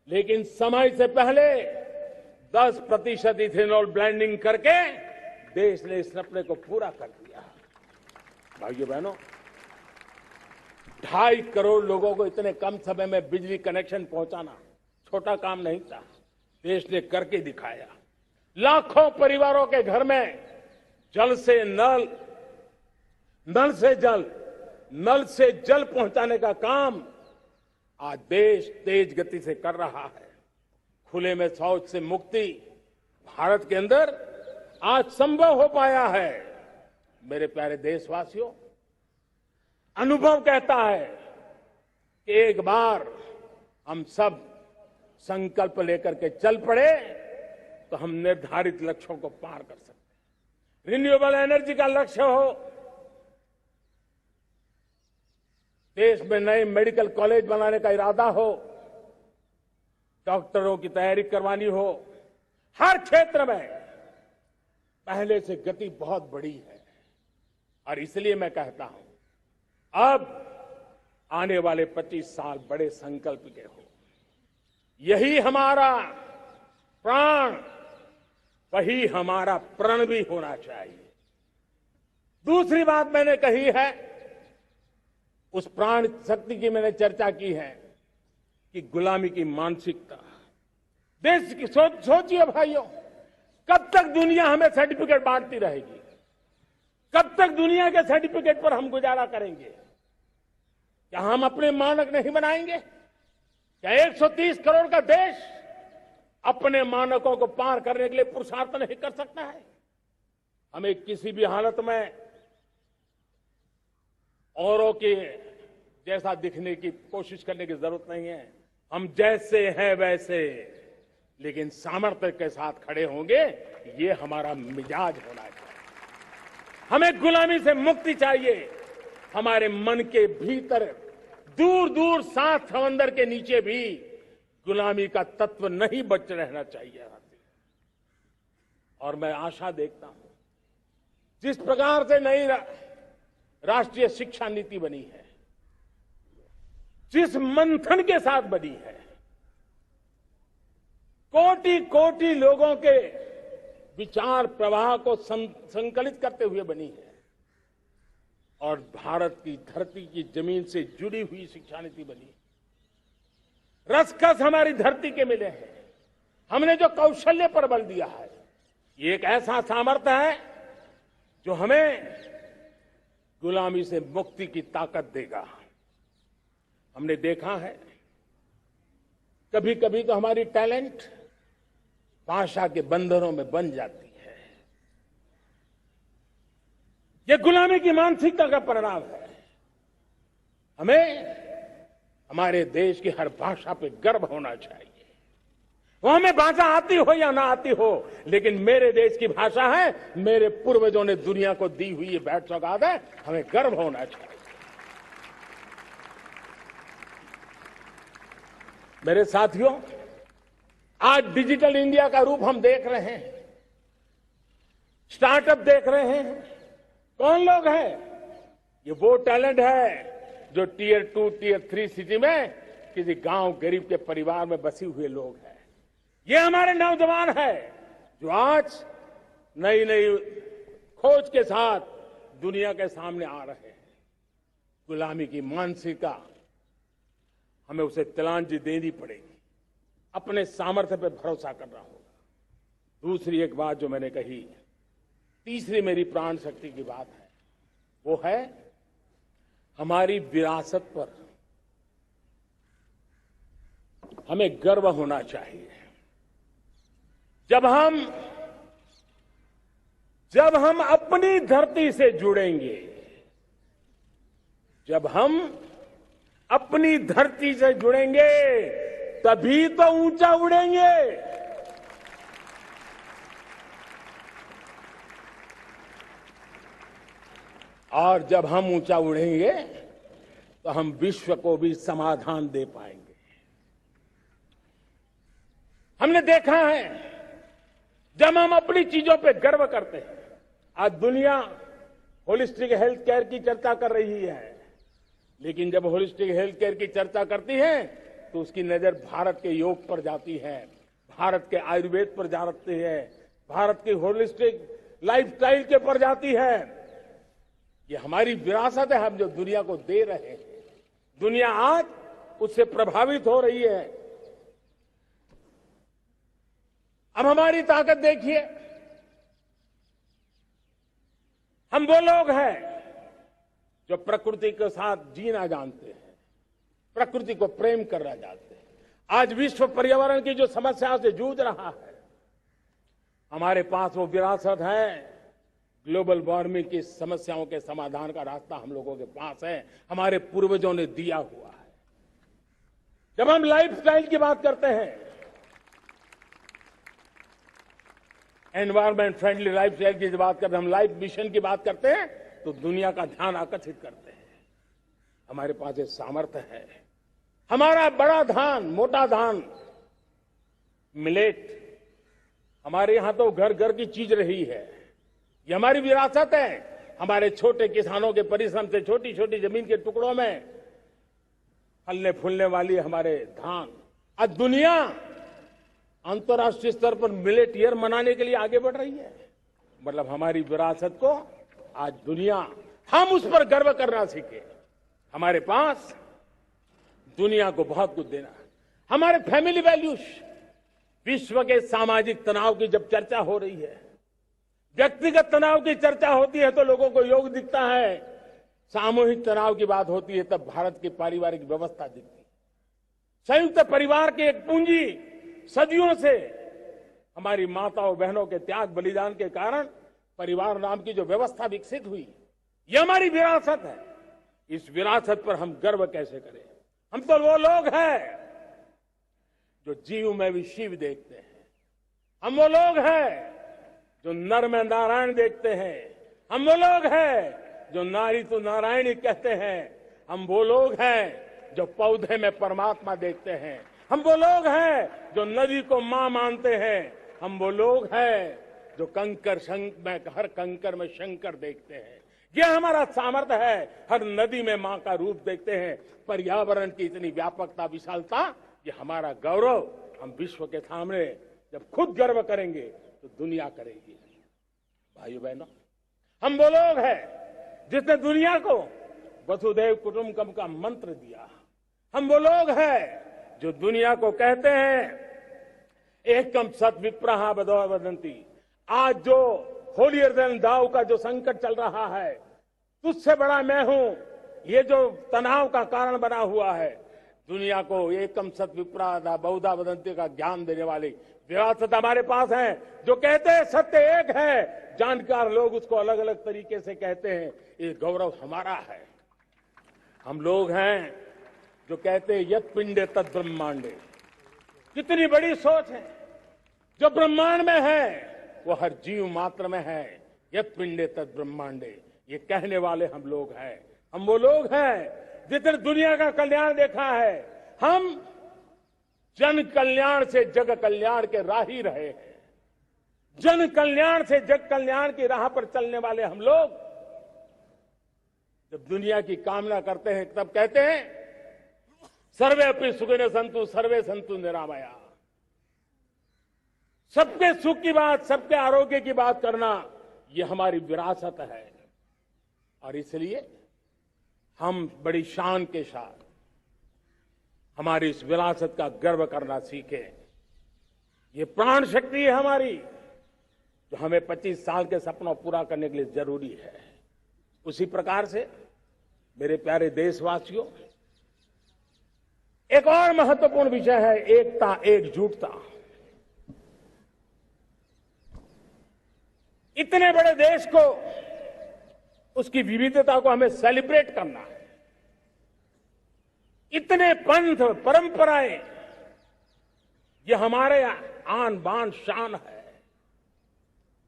लेकिन समय से पहले 10% इथेनॉल ब्लेंडिंग करके देश ने इस सपने को पूरा कर दिया। भाइयों बहनों, 2.5 करोड़ लोगों को इतने कम समय में बिजली कनेक्शन पहुंचाना छोटा काम नहीं था, देश ने करके दिखाया। लाखों परिवारों के घर में जल से नल, नल से जल, नल से जल पहुंचाने का काम आज देश तेज गति से कर रहा है। खुले में शौच से मुक्ति भारत के अंदर आज संभव हो पाया है। मेरे प्यारे देशवासियों, अनुभव कहता है कि एक बार हम सब संकल्प लेकर के चल पड़े तो हम निर्धारित लक्ष्यों को पार कर सकते हैं। रिन्यूएबल एनर्जी का लक्ष्य हो, देश में नए मेडिकल कॉलेज बनाने का इरादा हो, डॉक्टरों की तैयारी करवानी हो, हर क्षेत्र में पहले से गति बहुत बड़ी है। और इसलिए मैं कहता हूं, अब आने वाले 25 साल बड़े संकल्प के हो। यही हमारा प्राण, वही हमारा प्रण भी होना चाहिए। दूसरी बात मैंने कही है, उस प्राण शक्ति की मैंने चर्चा की है कि गुलामी की मानसिकता। देश की सोचिए भाइयों, कब तक दुनिया हमें सर्टिफिकेट बांटती रहेगी? कब तक दुनिया के सर्टिफिकेट पर हम गुजारा करेंगे? क्या हम अपने मानक नहीं बनाएंगे? क्या 130 करोड़ का देश अपने मानकों को पार करने के लिए पुरुषार्थ नहीं कर सकता है? हमें किसी भी हालत में औरों के जैसा दिखने की कोशिश करने की जरूरत नहीं है। हम जैसे हैं वैसे, लेकिन सामर्थ्य के साथ खड़े होंगे, ये हमारा मिजाज होना चाहिए। हमें गुलामी से मुक्ति चाहिए। हमारे मन के भीतर दूर दूर 7 समंदर के नीचे भी गुलामी का तत्व नहीं बच रहना चाहिए। और मैं आशा देखता हूं, जिस प्रकार से नई राष्ट्रीय शिक्षा नीति बनी है, जिस मंथन के साथ बनी है, कोटि कोटि लोगों के विचार प्रवाह को संकलित करते हुए बनी है, और भारत की धरती की जमीन से जुड़ी हुई शिक्षा नीति बनी है। रसखस हमारी धरती के मिले हैं। हमने जो कौशल्य पर बल दिया है, ये एक ऐसा सामर्थ्य है जो हमें गुलामी से मुक्ति की ताकत देगा। हमने देखा है कभी कभी तो हमारी टैलेंट भाषा के बंधनों में बन जाती है। यह गुलामी की मानसिकता का परिणाम है। हमें हमारे देश की हर भाषा पे गर्व होना चाहिए। वो हमें भाषा आती हो या ना आती हो, लेकिन मेरे देश की भाषा है, मेरे पूर्वजों ने दुनिया को दी हुई ये भेंट सौगात है, हमें गर्व होना चाहिए। मेरे साथियों, आज डिजिटल इंडिया का रूप हम देख रहे हैं, स्टार्टअप देख रहे हैं। कौन लोग हैं? ये वो टैलेंट है जो टियर 2, टियर 3 सिटी में किसी गांव गरीब के परिवार में बसे हुए लोग हैं। ये हमारे नौजवान है जो आज नई नई खोज के साथ दुनिया के सामने आ रहे हैं। गुलामी की मानसिकता हमें उसे तिलांजलि देनी पड़ेगी, अपने सामर्थ्य पर भरोसा करना होगा। दूसरी एक बात जो मैंने कही, तीसरी मेरी प्राण शक्ति की बात है, वो है हमारी विरासत पर हमें गर्व होना चाहिए। जब हम अपनी धरती से जुड़ेंगे, जब हम अपनी धरती से जुड़ेंगे, तभी तो ऊंचा उड़ेंगे। और जब हम ऊंचा उड़ेंगे तो हम विश्व को भी समाधान दे पाएंगे। हमने देखा है जब हम अपनी चीजों पे गर्व करते हैं। आज दुनिया होलिस्टिक हेल्थ केयर की चर्चा कर रही है, लेकिन जब होलिस्टिक हेल्थ केयर की चर्चा करती है तो उसकी नजर भारत के योग पर जाती है, भारत के आयुर्वेद पर जाती है, भारत की होलिस्टिक लाइफस्टाइल के पर जाती है। ये हमारी विरासत है, हम जो दुनिया को दे रहे हैं। दुनिया आज उससे प्रभावित हो रही है। अब हमारी ताकत देखिए, हम वो लोग हैं जो प्रकृति के साथ जीना जानते हैं, प्रकृति को प्रेम करना जानते हैं। आज विश्व पर्यावरण की जो समस्याओं से जूझ रहा है, हमारे पास वो विरासत है। ग्लोबल वार्मिंग की समस्याओं के समाधान का रास्ता हम लोगों के पास है, हमारे पूर्वजों ने दिया हुआ है। जब हम लाइफस्टाइल की बात करते हैं, एनवायरमेंट फ्रेंडली लाइफस्टाइल की बात करते हैं, हम लाइफ मिशन की बात करते हैं, तो दुनिया का ध्यान आकर्षित करते हैं। हमारे पास एक सामर्थ्य है। हमारा बड़ा धान, मोटा धान, मिलेट, हमारे यहां तो घर घर की चीज रही है। ये हमारी विरासत है। हमारे छोटे किसानों के परिश्रम से छोटी छोटी जमीन के टुकड़ों में फलने फूलने वाली हमारे धान। आज दुनिया अंतर्राष्ट्रीय स्तर पर मिलेट ईयर मनाने के लिए आगे बढ़ रही है। मतलब हमारी विरासत को आज दुनिया, हम उस पर गर्व करना सीखे। हमारे पास दुनिया को बहुत कुछ देना है। हमारे फैमिली वैल्यूज, विश्व के सामाजिक तनाव की जब चर्चा हो रही है, व्यक्तिगत तनाव की चर्चा होती है तो लोगों को योग दिखता है, सामूहिक तनाव की बात होती है तब भारत की पारिवारिक व्यवस्था दिखती है। संयुक्त परिवार की एक पूंजी सदियों से हमारी माताओं बहनों के त्याग बलिदान के कारण परिवार नाम की जो व्यवस्था विकसित हुई, ये हमारी विरासत है। इस विरासत पर हम गर्व कैसे करें? हम तो वो लोग हैं जो जीव में भी शिव देखते हैं। हम वो लोग हैं जो नर में नारायण देखते हैं। हम वो लोग हैं जो नारी तो नारायणी कहते हैं। हम वो लोग हैं जो पौधे में परमात्मा देखते हैं। हम वो लोग हैं जो नदी को मां मानते हैं। हम वो लोग हैं जो हर कंकर में शंकर देखते हैं। यह हमारा सामर्थ्य है। हर नदी में मां का रूप देखते हैं। पर्यावरण की इतनी व्यापकता, विशालता, ये हमारा गौरव। हम विश्व के सामने जब खुद गर्व करेंगे तो दुनिया करेगी। भाइयों बहनों, हम वो लोग हैं जिसने दुनिया को वसुधैव कुटुंबकम का मंत्र दिया। हम वो लोग हैं जो दुनिया को कहते हैं एकम सत विप्रहा वदंती, आज जो होलियर देन दाऊ का जो संकट चल रहा है, तुझसे बड़ा मैं हूं, ये जो तनाव का कारण बना हुआ है, दुनिया को एकम सत विप्रादा बहुधा वदंती का ज्ञान देने वाली विरासत हमारे पास है। जो कहते हैं सत्य एक है, जानकार लोग उसको अलग अलग तरीके से कहते हैं। ये गौरव हमारा है। हम लोग हैं जो कहते हैं यत पिंडे तद ब्रह्मांडे। कितनी बड़ी सोच है। जो ब्रह्मांड में है वो हर जीव मात्र में है। यत पिंडे तद ब्रह्मांडे, ये कहने वाले हम लोग हैं। हम वो लोग हैं जितने दुनिया का कल्याण देखा है। हम जन कल्याण से जग कल्याण के राही रहे हैं। जन कल्याण से जग कल्याण की राह पर चलने वाले हम लोग जब दुनिया की कामना करते हैं तब कहते हैं सर्वे अपनी सुखिनो सन्तु सर्वे सन्तु निरामया। सबके सुख की बात, सबके आरोग्य की बात करना, ये हमारी विरासत है। और इसलिए हम बड़ी शान के साथ हमारी इस विरासत का गर्व करना सीखें। ये प्राण शक्ति है हमारी, जो हमें 25 साल के सपनों पूरा करने के लिए जरूरी है। उसी प्रकार से मेरे प्यारे देशवासियों, एक और महत्वपूर्ण विषय है एकता, एकजुटता। इतने बड़े देश को, उसकी विविधता को हमें सेलिब्रेट करना है। इतने पंथ परंपराएं, ये हमारे आन बान शान है।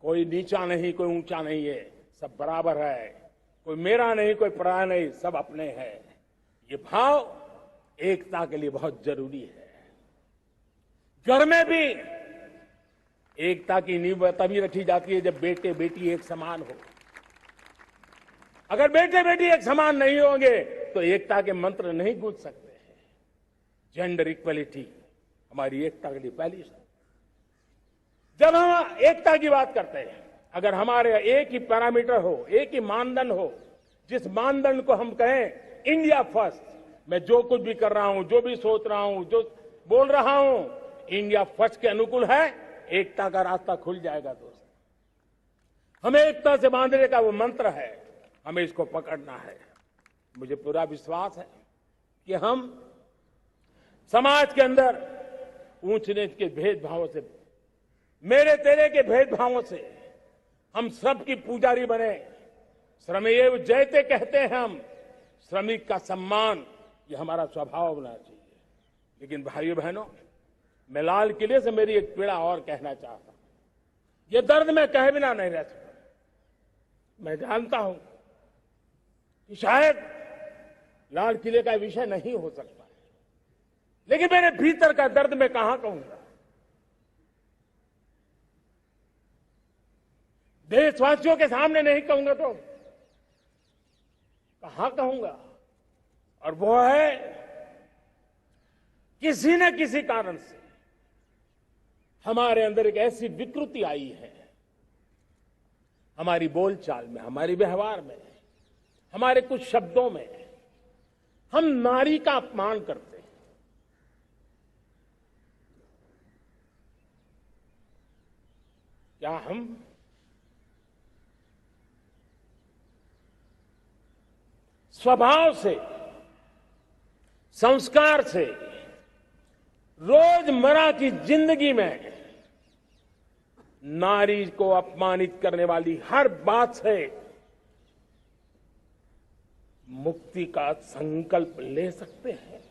कोई नीचा नहीं, कोई ऊंचा नहीं है, सब बराबर है। कोई मेरा नहीं, कोई पराया नहीं, सब अपने हैं। ये भाव एकता के लिए बहुत जरूरी है। घर में भी एकता की नींव तभी रखी जाती है जब बेटे बेटी एक समान हो। अगर बेटे बेटी एक समान नहीं होंगे तो एकता के मंत्र नहीं गूंज सकते हैं। जेंडर इक्वलिटी हमारी एकता के लिए पहली शर्त। जब हम एकता की बात करते हैं, अगर हमारे एक ही पैरामीटर हो, एक ही मानदंड हो, जिस मानदंड को हम कहें इंडिया फर्स्ट, मैं जो कुछ भी कर रहा हूं, जो भी सोच रहा हूं, जो बोल रहा हूं, इंडिया फर्स्ट के अनुकूल है, एकता का रास्ता खुल जाएगा। दोस्त, हमें एकता से बांधने का वो मंत्र है, हमें इसको पकड़ना है। मुझे पूरा विश्वास है कि हम समाज के अंदर ऊंच नीच के भेदभावों से, मेरे तेरे के भेदभावों से हम सबकी पुजारी बने। श्रमेव जयते कहते हैं हम, श्रमिक का सम्मान, ये हमारा स्वभाव होना चाहिए। लेकिन भाइयों बहनों, मैं लाल किले से मेरी एक पीड़ा और कहना चाहता हूं। ये दर्द मैं कहे बिना नहीं रह सकता। मैं जानता हूं कि शायद लाल किले का विषय नहीं हो सकता, लेकिन मेरे भीतर का दर्द मैं कहां कहूंगा। देशवासियों के सामने नहीं कहूंगा तो कहां कहूंगा। और वो है किसी न किसी कारण से हमारे अंदर एक ऐसी विकृति आई है, हमारी बोलचाल में, हमारे व्यवहार में, हमारे कुछ शब्दों में, हम नारी का अपमान करते हैं। क्या हम स्वभाव से, संस्कार से, रोजमर्रा की जिंदगी में नारी को अपमानित करने वाली हर बात से मुक्ति का संकल्प ले सकते हैं?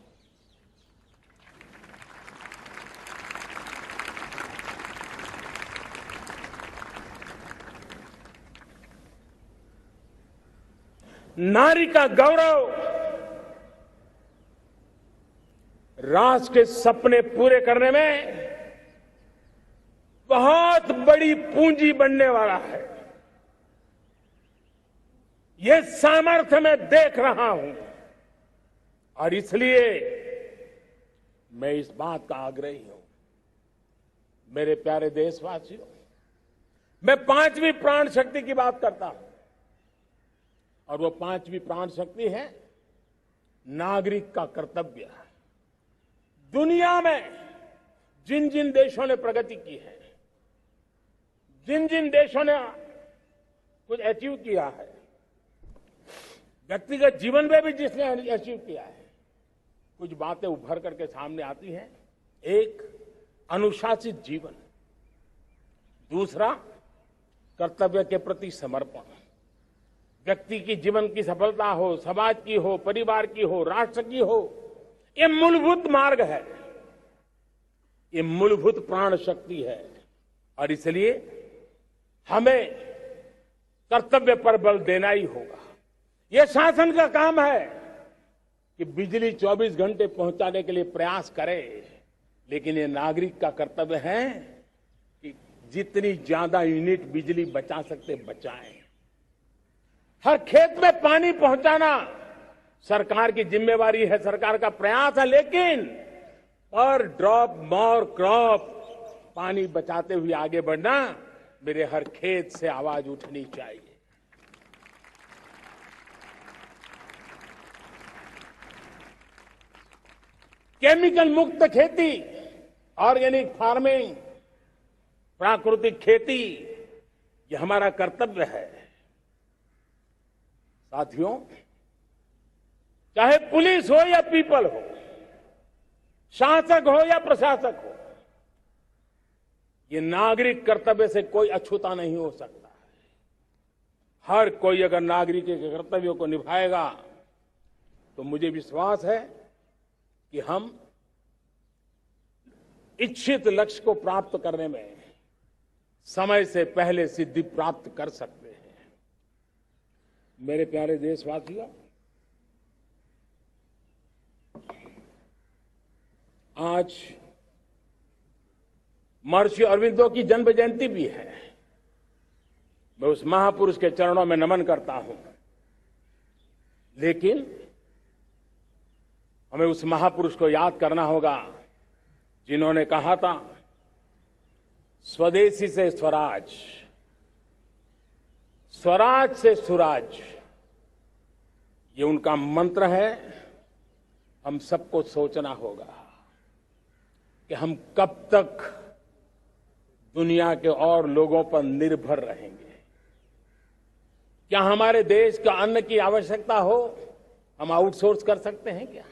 नारी का गौरव राष्ट्र के सपने पूरे करने में बहुत बड़ी पूंजी बनने वाला है। ये सामर्थ्य मैं देख रहा हूं और इसलिए मैं इस बात का आग्रही हूं। मेरे प्यारे देशवासियों, मैं 5वीं प्राण शक्ति की बात करता हूं और वो 5वीं प्राण शक्ति है नागरिक का कर्तव्य। दुनिया में जिन जिन देशों ने प्रगति की है, जिन जिन देशों ने कुछ अचीव किया है, व्यक्तिगत जीवन में भी जिसने अचीव किया है, कुछ बातें उभर करके सामने आती हैं। एक, अनुशासित जीवन। दूसरा, कर्तव्य के प्रति समर्पण। व्यक्ति की जीवन की सफलता हो, समाज की हो, परिवार की हो, राष्ट्र की हो, ये मूलभूत मार्ग है, ये मूलभूत प्राण शक्ति है। और इसलिए हमें कर्तव्य पर बल देना ही होगा। यह शासन का काम है कि बिजली 24 घंटे पहुंचाने के लिए प्रयास करे, लेकिन ये नागरिक का कर्तव्य है कि जितनी ज्यादा यूनिट बिजली बचा सकते बचाएं। हर खेत में पानी पहुंचाना सरकार की जिम्मेवारी है, सरकार का प्रयास है, लेकिन पर ड्रॉप मोर क्रॉप, पानी बचाते हुए आगे बढ़ना, मेरे हर खेत से आवाज उठनी चाहिए। केमिकल मुक्त खेती, ऑर्गेनिक फार्मिंग, प्राकृतिक खेती, ये हमारा कर्तव्य है। साथियों, चाहे पुलिस हो या पीपल हो, शासक हो या प्रशासक हो, ये नागरिक कर्तव्य से कोई अछूता नहीं हो सकता है। हर कोई अगर नागरिक के कर्तव्यों को निभाएगा तो मुझे विश्वास है कि हम इच्छित लक्ष्य को प्राप्त करने में समय से पहले सिद्धि प्राप्त कर सकते हैं। मेरे प्यारे देशवासियों, आज महर्षि अरविंदो की जन्म जयंती भी है। मैं उस महापुरुष के चरणों में नमन करता हूं, लेकिन हमें उस महापुरुष को याद करना होगा जिन्होंने कहा था, स्वदेशी से स्वराज, स्वराज से सुराज। ये उनका मंत्र है। हम सबको सोचना होगा कि हम कब तक दुनिया के और लोगों पर निर्भर रहेंगे। क्या हमारे देश का अन्न की आवश्यकता हो, हम आउटसोर्स कर सकते हैं क्या?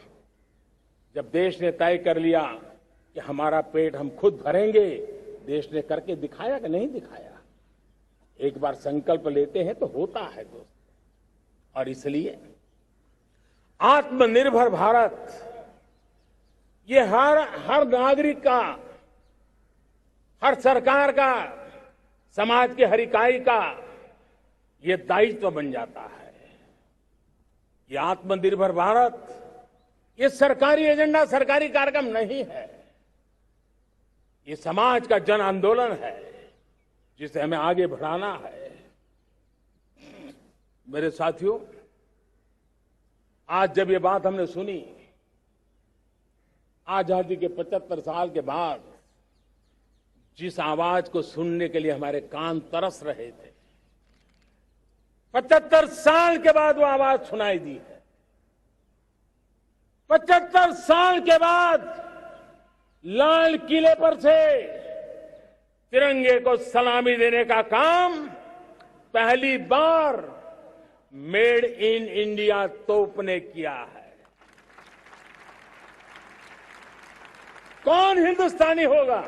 जब देश ने तय कर लिया कि हमारा पेट हम खुद भरेंगे, देश ने करके दिखाया कि नहीं दिखाया? एक बार संकल्प लेते हैं तो होता है दोस्त। और इसलिए आत्मनिर्भर भारत, ये हर नागरिक का, हर सरकार का, समाज के हर इकाई का ये दायित्व बन जाता है। ये आत्मनिर्भर भारत, ये सरकारी एजेंडा, सरकारी कार्यक्रम नहीं है। ये समाज का जन आंदोलन है जिसे हमें आगे बढ़ाना है। मेरे साथियों, आज जब ये बात हमने सुनी, आजादी के 75 साल के बाद जिस आवाज को सुनने के लिए हमारे कान तरस रहे थे, 75 साल के बाद वो आवाज सुनाई दी है। 75 साल के बाद लाल किले पर से तिरंगे को सलामी देने का काम पहली बार मेड इन इंडिया तोप ने किया है। कौन हिंदुस्तानी होगा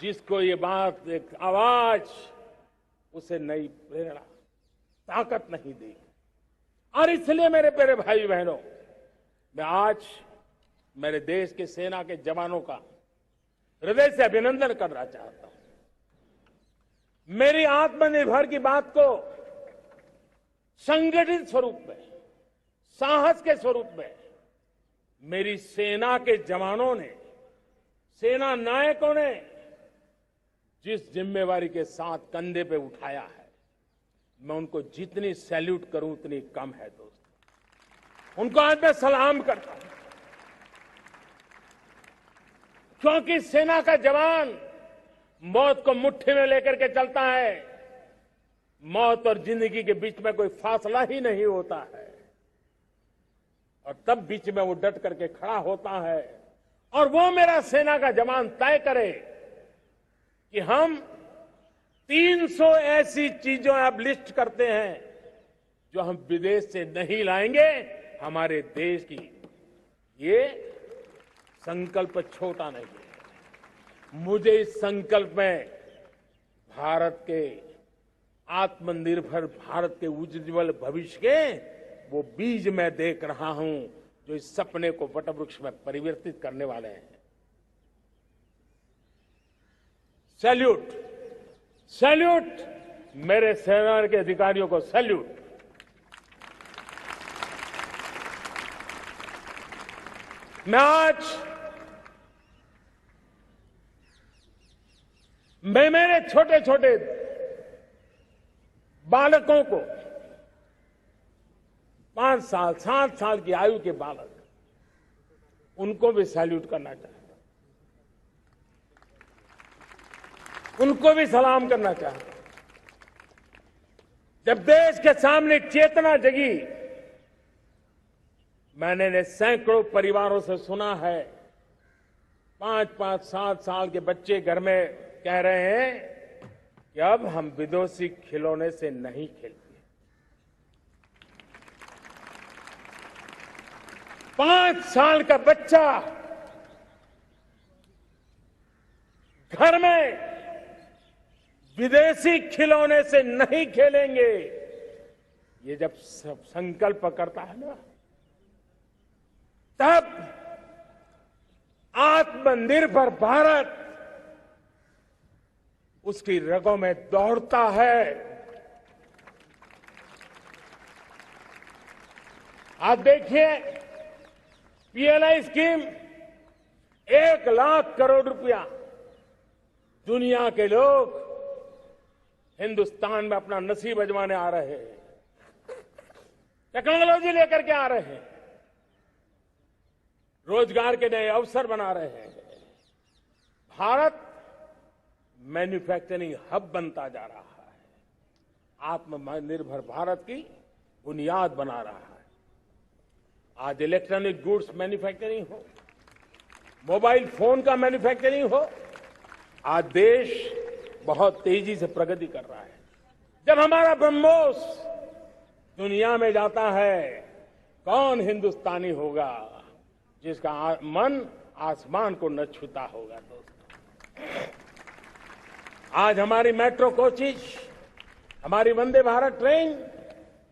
जिसको ये बात, एक आवाज उसे नई प्रेरणा, ताकत नहीं दी? और इसलिए मेरे प्यारे भाई बहनों, मैं आज मेरे देश के सेना के जवानों का हृदय से अभिनंदन करना चाहता हूं। मेरी आत्मनिर्भर की बात को संगठित स्वरूप में, साहस के स्वरूप में मेरी सेना के जवानों ने, सेना नायकों ने जिस जिम्मेवारी के साथ कंधे पे उठाया है, मैं उनको जितनी सैल्यूट करूं उतनी कम है दोस्तों। उनको आज मैं सलाम करता हूं, क्योंकि सेना का जवान मौत को मुट्ठी में लेकर के चलता है। मौत और जिंदगी के बीच में कोई फासला ही नहीं होता है, और तब बीच में वो डट करके खड़ा होता है। और वो मेरा सेना का जवान तय करे कि हम 300 ऐसी चीजों आप लिस्ट करते हैं जो हम विदेश से नहीं लाएंगे हमारे देश की। ये संकल्प छोटा नहीं है। मुझे इस संकल्प में भारत के आत्मनिर्भर भारत के उज्जवल भविष्य के वो बीज मैं देख रहा हूं जो इस सपने को वटवृक्ष में परिवर्तित करने वाले हैं। सैल्यूट, सैल्यूट मेरे सेना के अधिकारियों को, सैल्यूट। मैं मेरे छोटे छोटे बालकों को 5 साल 7 साल की आयु के बालक, उनको भी सैल्यूट करना चाहता हूं, उनको भी सलाम करना चाहता हूं। जब देश के सामने चेतना जगी, मैंने सैकड़ों परिवारों से सुना है 5-5, 7 साल के बच्चे घर में कह रहे हैं कि अब हम विदेशी खिलौने से नहीं खेलते। 5 साल का बच्चा घर में विदेशी खिलौने से नहीं खेलेंगे, ये जब संकल्प करता है ना, तब आत्मनिर्भर भारत उसकी रगों में दौड़ता है। आप देखिए, पीएलआई स्कीम 1 लाख करोड़ रुपया दुनिया के लोग हिंदुस्तान में अपना नसीब आजमाने आ रहे हैं, टेक्नोलॉजी लेकर के आ रहे हैं, रोजगार के नए अवसर बना रहे हैं। भारत मैन्युफैक्चरिंग हब बनता जा रहा है, आत्मनिर्भर भारत की बुनियाद बना रहा है। आज इलेक्ट्रॉनिक गुड्स मैन्युफैक्चरिंग हो, मोबाइल फोन का मैन्युफैक्चरिंग हो, आज देश बहुत तेजी से प्रगति कर रहा है। जब हमारा ब्रह्मोस दुनिया में जाता है, कौन हिंदुस्तानी होगा जिसका मन आसमान को न छूता होगा। दोस्तों, आज हमारी मेट्रो कोचेज, हमारी वंदे भारत ट्रेन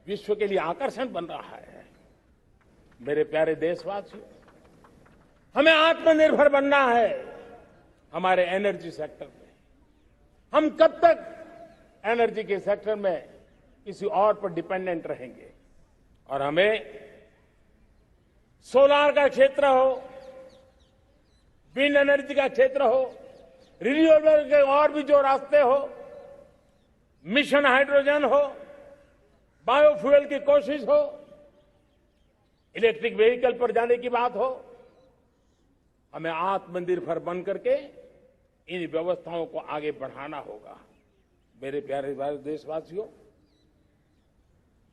विश्व के लिए आकर्षण बन रहा है। मेरे प्यारे देशवासियों, हमें आत्मनिर्भर बनना है हमारे एनर्जी सेक्टर में। हम कब तक एनर्जी के सेक्टर में किसी और पर डिपेंडेंट रहेंगे? और हमें सोलार का क्षेत्र हो, विंड एनर्जी का क्षेत्र हो, रिन्यूएबल के और भी जो रास्ते हो, मिशन हाइड्रोजन हो, बायोफ्यूल की कोशिश हो, इलेक्ट्रिक व्हीकल पर जाने की बात हो, हमें आत्मनिर्भर बन करके इन व्यवस्थाओं को आगे बढ़ाना होगा। मेरे प्यारे देशवासियों,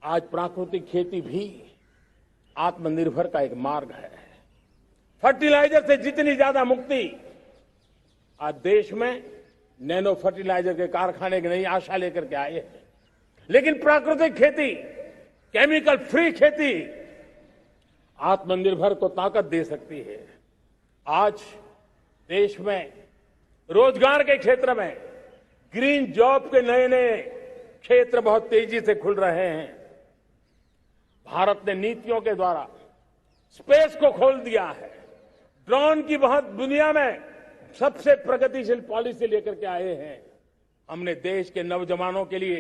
आज प्राकृतिक खेती भी आत्मनिर्भर का एक मार्ग है। फर्टिलाइजर से जितनी ज्यादा मुक्ति, आज देश में नैनो फर्टिलाइजर के कारखाने की नई आशा लेकर के आए हैं। लेकिन प्राकृतिक खेती, केमिकल फ्री खेती आत्मनिर्भर को ताकत दे सकती है। आज देश में रोजगार के क्षेत्र में ग्रीन जॉब के नए नए क्षेत्र बहुत तेजी से खुल रहे हैं। भारत ने नीतियों के द्वारा स्पेस को खोल दिया है। ड्रोन की बहुत दुनिया में सबसे प्रगतिशील पॉलिसी लेकर के आए हैं। हमने देश के नौजवानों के लिए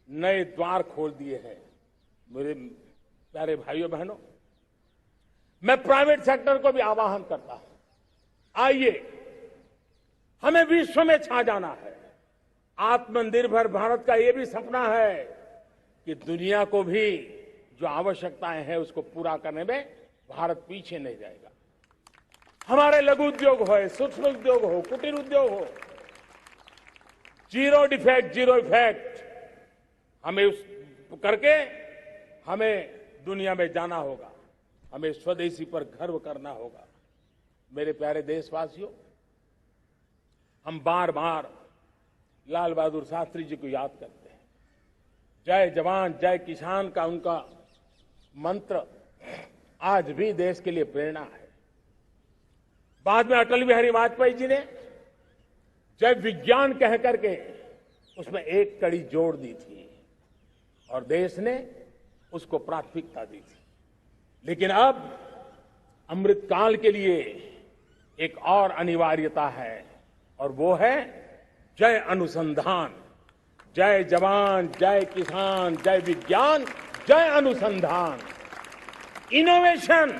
नए द्वार खोल दिए हैं। मेरे प्यारे भाइयों बहनों, मैं प्राइवेट सेक्टर को भी आह्वान करता हूं, आइए हमें विश्व में छा जाना है। आत्मनिर्भर भारत का ये भी सपना है कि दुनिया को भी जो आवश्यकताएं हैं उसको पूरा करने में भारत पीछे नहीं जाएगा। हमारे लघु उद्योग हो, सूक्ष्म उद्योग हो, कुटीर उद्योग हो, जीरो डिफेक्ट जीरो इफेक्ट हमें उस करके हमें दुनिया में जाना होगा। हमें स्वदेशी पर गर्व करना होगा। मेरे प्यारे देशवासियों, हम बार बार लाल बहादुर शास्त्री जी को याद करते हैं। जय जवान जय किसान का उनका मंत्र आज भी देश के लिए प्रेरणा है। बाद में अटल बिहारी वाजपेयी जी ने जय विज्ञान कह करके उसमें एक कड़ी जोड़ दी थी और देश ने उसको प्राथमिकता दी थी। लेकिन अब अमृतकाल के लिए एक और अनिवार्यता है और वो है जय अनुसंधान। जय जवान जय किसान जय विज्ञान जय अनुसंधान, इनोवेशन।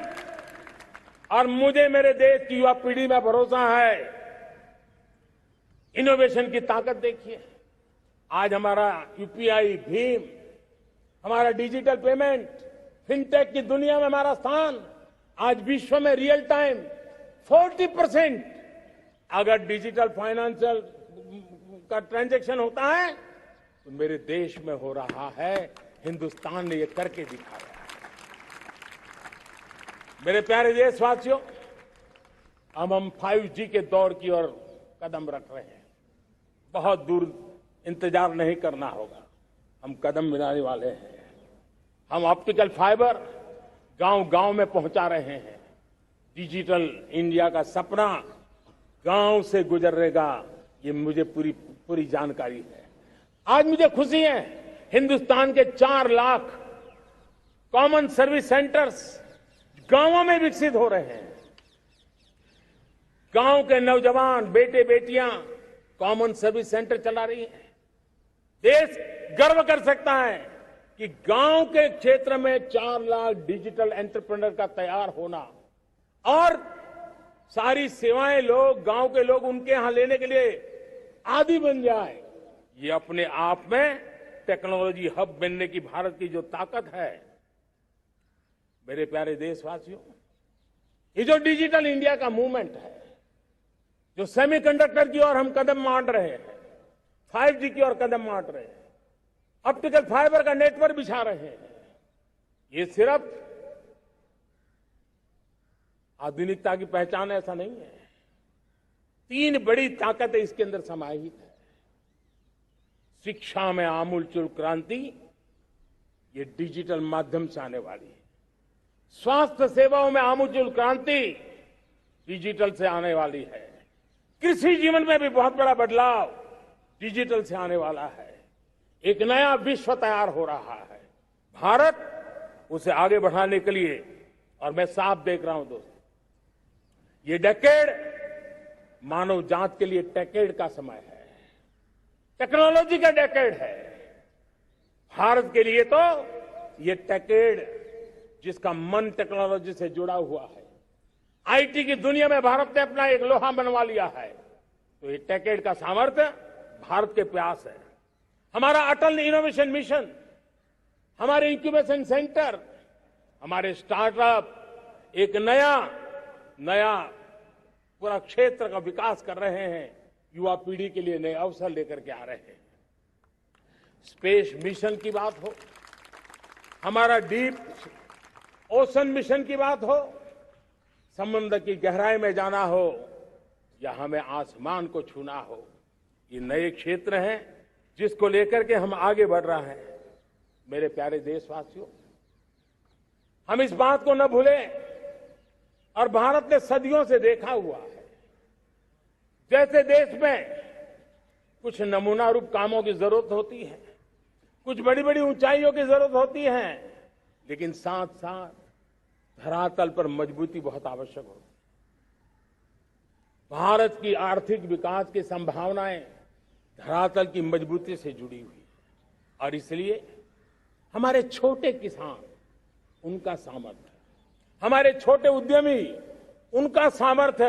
और मुझे मेरे देश की युवा पीढ़ी में भरोसा है। इनोवेशन की ताकत देखिए। आज हमारा यूपीआई, भीम, हमारा डिजिटल पेमेंट, फिनटेक की दुनिया में हमारा स्थान। आज विश्व में रियल टाइम 40% अगर डिजिटल फाइनेंशियल का ट्रांजैक्शन होता है तो मेरे देश में हो रहा है। हिंदुस्तान ने ये करके दिखाया। मेरे प्यारे देशवासियों, अब हम 5G के दौर की ओर कदम रख रहे हैं। बहुत दूर इंतजार नहीं करना होगा, हम कदम मिलाने वाले हैं। हम ऑप्टिकल फाइबर गांव-गांव में पहुंचा रहे हैं। डिजिटल इंडिया का सपना गांव से गुजरेगा, ये मुझे पूरी जानकारी है। आज मुझे खुशी है, हिंदुस्तान के 4 लाख कॉमन सर्विस सेंटर्स गांवों में विकसित हो रहे हैं। गांव के नौजवान बेटे बेटियां कॉमन सर्विस सेंटर चला रही हैं। देश गर्व कर सकता है कि गांव के क्षेत्र में 4 लाख डिजिटल एंटरप्रेन्योर का तैयार होना और सारी सेवाएं लोग, गांव के लोग उनके यहां लेने के लिए आदी बन जाए, ये अपने आप में टेक्नोलॉजी हब बनने की भारत की जो ताकत है। मेरे प्यारे देशवासियों, ये जो डिजिटल इंडिया का मूवमेंट है, जो सेमीकंडक्टर की ओर हम कदम मार रहे हैं, 5G की ओर कदम मार रहे हैं, ऑप्टिकल फाइबर का नेटवर्क बिछा रहे हैं, ये सिर्फ आधुनिकता की पहचान ऐसा नहीं है। 3 बड़ी ताकतें इसके अंदर समाहित है। शिक्षा में आमूलचूल क्रांति, ये डिजिटल माध्यम से आने वाली है। स्वास्थ्य सेवाओं में आमूलचूल क्रांति डिजिटल से आने वाली है। कृषि जीवन में भी बहुत बड़ा बदलाव डिजिटल से आने वाला है। एक नया विश्व तैयार हो रहा है। भारत उसे आगे बढ़ाने के लिए, और मैं साफ देख रहा हूं दोस्तों, ये डेकेड मानव जात के लिए टेकेड का समय है, टेक्नोलॉजी का डेकेड है। भारत के लिए तो ये टेकेड जिसका मन टेक्नोलॉजी से जुड़ा हुआ है, आईटी की दुनिया में भारत ने अपना एक लोहा बनवा लिया है, तो ये टेकेड का सामर्थ्य भारत के प्रयास है। हमारा अटल इनोवेशन मिशन, हमारे इंक्यूबेशन सेंटर, हमारे स्टार्टअप एक नया पूरा क्षेत्र का विकास कर रहे हैं। युवा पीढ़ी के लिए नए अवसर लेकर के आ रहे हैं। स्पेस मिशन की बात हो, हमारा डीप ओशन मिशन की बात हो, समुद्र की गहराई में जाना हो या हमें आसमान को छूना हो, ये नए क्षेत्र हैं जिसको लेकर के हम आगे बढ़ रहे हैं। मेरे प्यारे देशवासियों, हम इस बात को न भूलें, और भारत ने सदियों से देखा हुआ है, जैसे देश में कुछ नमूना रूप कामों की जरूरत होती है, कुछ बड़ी बड़ी ऊंचाइयों की जरूरत होती है, लेकिन साथ साथ धरातल पर मजबूती बहुत आवश्यक होती है। भारत की आर्थिक विकास की संभावनाएं धरातल की मजबूती से जुड़ी हुई है, और इसलिए हमारे छोटे किसान, उनका सामर्थ्य, हमारे छोटे उद्यमी, उनका सामर्थ्य,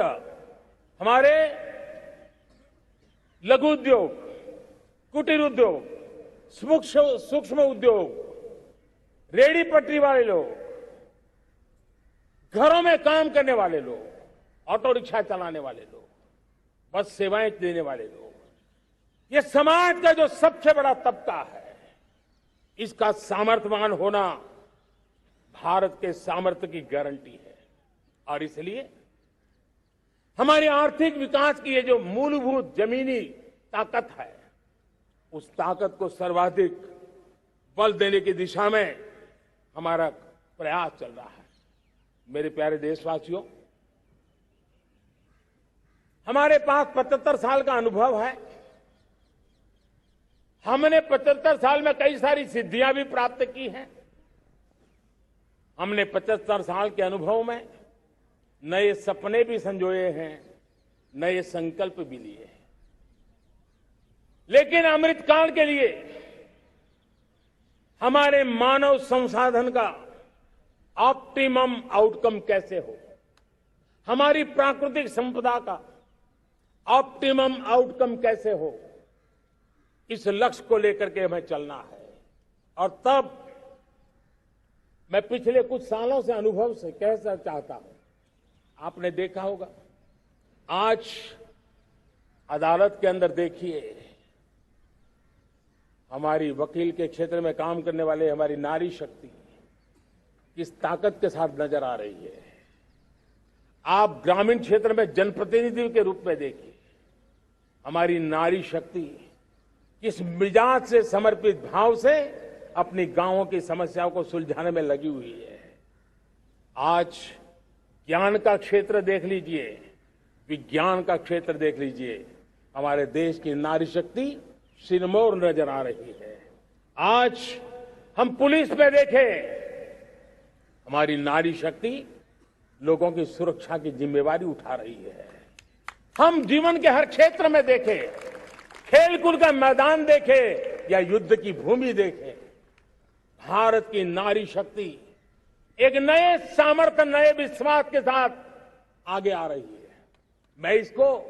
हमारे लघु उद्योग, कुटीर उद्योग, सूक्ष्म उद्योग, रेहड़ी पटरी वाले लोग, घरों में काम करने वाले लोग, ऑटो रिक्शा चलाने वाले लोग, बस सेवाएं देने वाले लोग, ये समाज का जो सबसे बड़ा तबका है, इसका सामर्थ्यवान होना भारत के सामर्थ्य की गारंटी है। और इसलिए हमारे आर्थिक विकास की ये जो मूलभूत जमीनी ताकत है, उस ताकत को सर्वाधिक बल देने की दिशा में हमारा प्रयास चल रहा है। मेरे प्यारे देशवासियों, हमारे पास 75 साल का अनुभव है। हमने 75 साल में कई सारी सिद्धियां भी प्राप्त की हैं। हमने 75 साल के अनुभव में नए सपने भी संजोए हैं, नए संकल्प भी लिए हैं। लेकिन अमृतकाल के लिए हमारे मानव संसाधन का ऑप्टिमम आउटकम कैसे हो, हमारी प्राकृतिक संपदा का ऑप्टिमम आउटकम कैसे हो, इस लक्ष्य को लेकर के हमें चलना है। और तब मैं पिछले कुछ सालों से अनुभव से कहना चाहता हूं, आपने देखा होगा आज अदालत के अंदर देखिए, हमारी वकील के क्षेत्र में काम करने वाले हमारी नारी शक्ति किस ताकत के साथ नजर आ रही है। आप ग्रामीण क्षेत्र में जनप्रतिनिधि के रूप में देखिए, हमारी नारी शक्ति किस मिजाज से, समर्पित भाव से अपनी गांवों की समस्याओं को सुलझाने में लगी हुई है। आज ज्ञान का क्षेत्र देख लीजिए, विज्ञान का क्षेत्र देख लीजिए, हमारे देश की नारी शक्ति सिरमौर नजर आ रही है। आज हम पुलिस में देखें, हमारी नारी शक्ति लोगों की सुरक्षा की जिम्मेवारी उठा रही है। हम जीवन के हर क्षेत्र में देखें, खेलकूद का मैदान देखें या युद्ध की भूमि देखें, भारत की नारी शक्ति एक नए सामर्थ्य, नए विश्वास के साथ आगे आ रही है। मैं इसको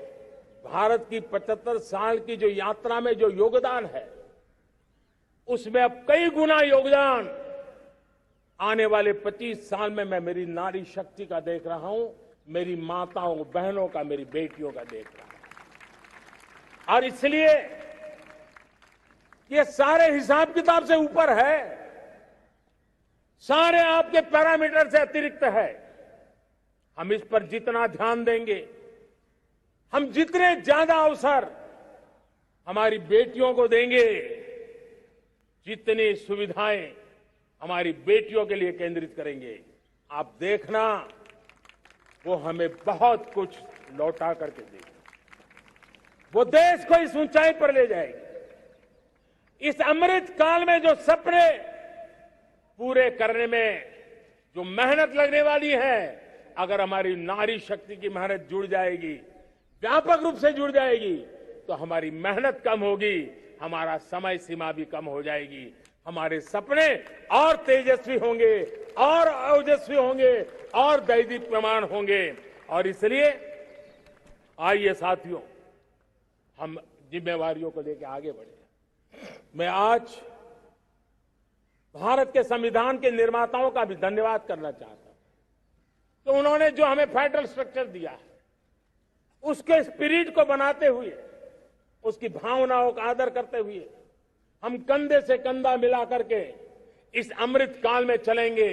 भारत की 75 साल की जो यात्रा में जो योगदान है, उसमें अब कई गुना योगदान आने वाले 25 साल में मैं मेरी नारी शक्ति का देख रहा हूं, मेरी माताओं, बहनों का, मेरी बेटियों का देख रहा हूं। और इसलिए ये सारे हिसाब किताब से ऊपर है, सारे आपके पैरामीटर से अतिरिक्त है। हम इस पर जितना ध्यान देंगे, हम जितने ज्यादा अवसर हमारी बेटियों को देंगे, जितनी सुविधाएं हमारी बेटियों के लिए केंद्रित करेंगे, आप देखना वो हमें बहुत कुछ लौटा करके देगी। वो देश को इस ऊंचाई पर ले जाएगी। इस अमृत काल में जो सपने पूरे करने में जो मेहनत लगने वाली है, अगर हमारी नारी शक्ति की मेहनत जुड़ जाएगी, व्यापक रूप से जुड़ जाएगी, तो हमारी मेहनत कम होगी, हमारा समय सीमा भी कम हो जाएगी, हमारे सपने और तेजस्वी होंगे, और ओजस्वी होंगे, और दैदीप्यमान होंगे। और इसलिए आइए साथियों, हम जिम्मेवारियों को लेकर आगे बढ़े। मैं आज भारत के संविधान के निर्माताओं का भी धन्यवाद करना चाहता हूं, तो उन्होंने जो हमें फेडरल स्ट्रक्चर दिया है, उसके स्पिरिट को बनाते हुए, उसकी भावनाओं का आदर करते हुए हम कंधे से कंधा मिला करके इस अमृत काल में चलेंगे,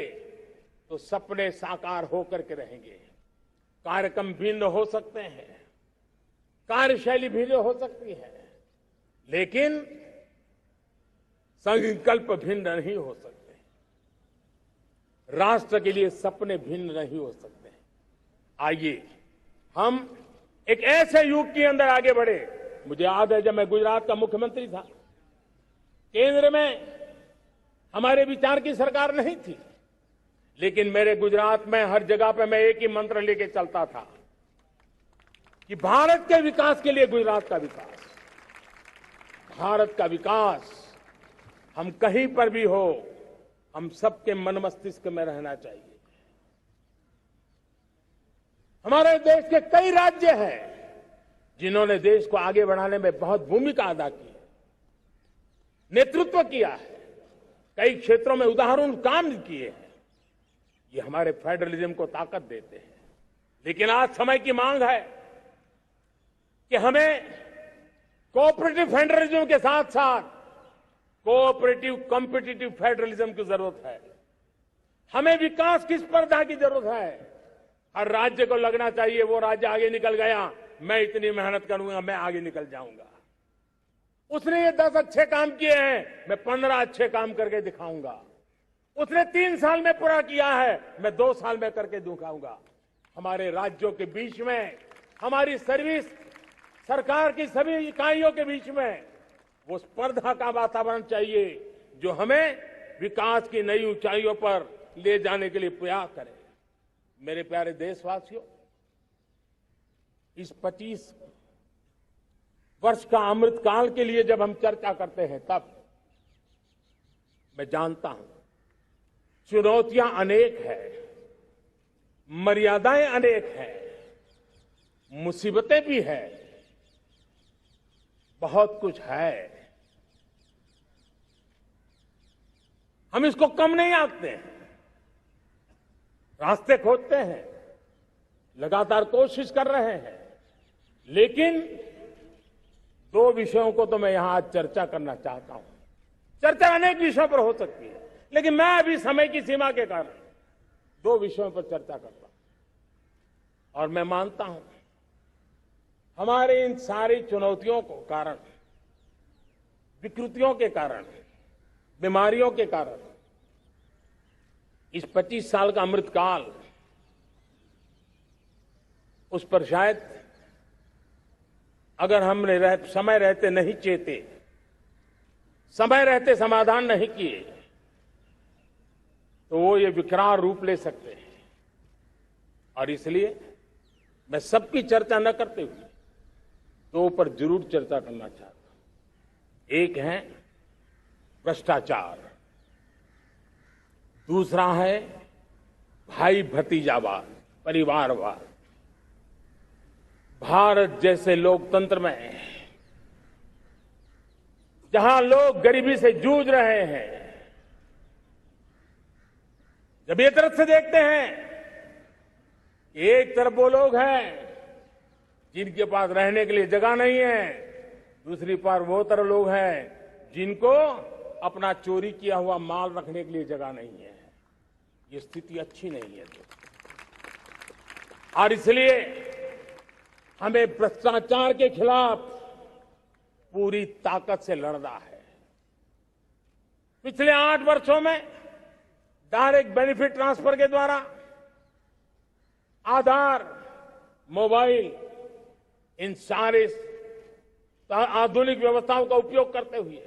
तो सपने साकार होकर के रहेंगे। कार्यक्रम भिन्न हो सकते हैं, कार्यशैली भिन्न हो सकती है, लेकिन संकल्प भिन्न नहीं हो सकते। राष्ट्र के लिए सपने भिन्न नहीं हो सकते। आइए हम एक ऐसे युग के अंदर आगे बढ़े। मुझे याद है, जब मैं गुजरात का मुख्यमंत्री था, केंद्र में हमारे विचार की सरकार नहीं थी, लेकिन मेरे गुजरात में हर जगह पे मैं एक ही मंत्र लेके चलता था कि भारत के विकास के लिए गुजरात का विकास, भारत का विकास हम कहीं पर भी हो, हम सबके मन मस्तिष्क में रहना चाहिए। हमारे देश के कई राज्य हैं जिन्होंने देश को आगे बढ़ाने में बहुत भूमिका अदा की है, नेतृत्व किया है, कई क्षेत्रों में उदाहरण काम किए हैं। ये हमारे फेडरलिज्म को ताकत देते हैं। लेकिन आज समय की मांग है कि हमें कोऑपरेटिव फेडरलिज्म के साथ साथ कोऑपरेटिव कॉम्पिटिटिव फेडरलिज्म की जरूरत है। हमें विकास की स्पर्धा की जरूरत है। हर राज्य को लगना चाहिए वो राज्य आगे निकल गया, मैं इतनी मेहनत करूंगा, मैं आगे निकल जाऊंगा। उसने ये 10 अच्छे काम किए हैं, मैं 15 अच्छे काम करके दिखाऊंगा। उसने 3 साल में पूरा किया है, मैं 2 साल में करके दिखाऊंगा। हमारे राज्यों के बीच में, हमारी सर्विस सरकार की सभी इकाइयों के बीच में वो स्पर्धा का वातावरण चाहिए जो हमें विकास की नई ऊंचाइयों पर ले जाने के लिए प्रयास करे। मेरे प्यारे देशवासियों, इस 25 वर्ष का अमृतकाल के लिए जब हम चर्चा करते हैं, तब मैं जानता हूं चुनौतियां अनेक हैं, मर्यादाएं अनेक हैं, मुसीबतें भी हैं, बहुत कुछ है। हम इसको कम नहीं आंकते हैं, रास्ते खोजते हैं, लगातार कोशिश कर रहे हैं। लेकिन 2 विषयों को तो मैं यहां आज चर्चा करना चाहता हूं। चर्चा अनेक विषयों पर हो सकती है, लेकिन मैं अभी समय की सीमा के कारण 2 विषयों पर चर्चा करता हूं। और मैं मानता हूं हमारे इन सारी चुनौतियों को कारण, विकृतियों के कारण, बीमारियों के कारण इस 25 साल का अमृतकाल, उस पर शायद अगर हमने समय रहते नहीं चेते, समय रहते समाधान नहीं किए, तो वो ये विकराल रूप ले सकते हैं। और इसलिए मैं सबकी चर्चा न करते हुए 2 पर जरूर चर्चा करना चाहता हूं। एक है भ्रष्टाचार, दूसरा है भाई भतीजावाद, परिवारवाद। भारत जैसे लोकतंत्र में जहां लोग गरीबी से जूझ रहे हैं, जब एक तरफ से देखते हैं कि एक तरफ वो लोग हैं जिनके पास रहने के लिए जगह नहीं है, दूसरी पर वो तरह लोग हैं जिनको अपना चोरी किया हुआ माल रखने के लिए जगह नहीं है, ये स्थिति अच्छी नहीं है। और इसलिए हमें भ्रष्टाचार के खिलाफ पूरी ताकत से लड़ना है। पिछले 8 वर्षों में डायरेक्ट बेनिफिट ट्रांसफर के द्वारा, आधार, मोबाइल, इन सारे आधुनिक व्यवस्थाओं का उपयोग करते हुए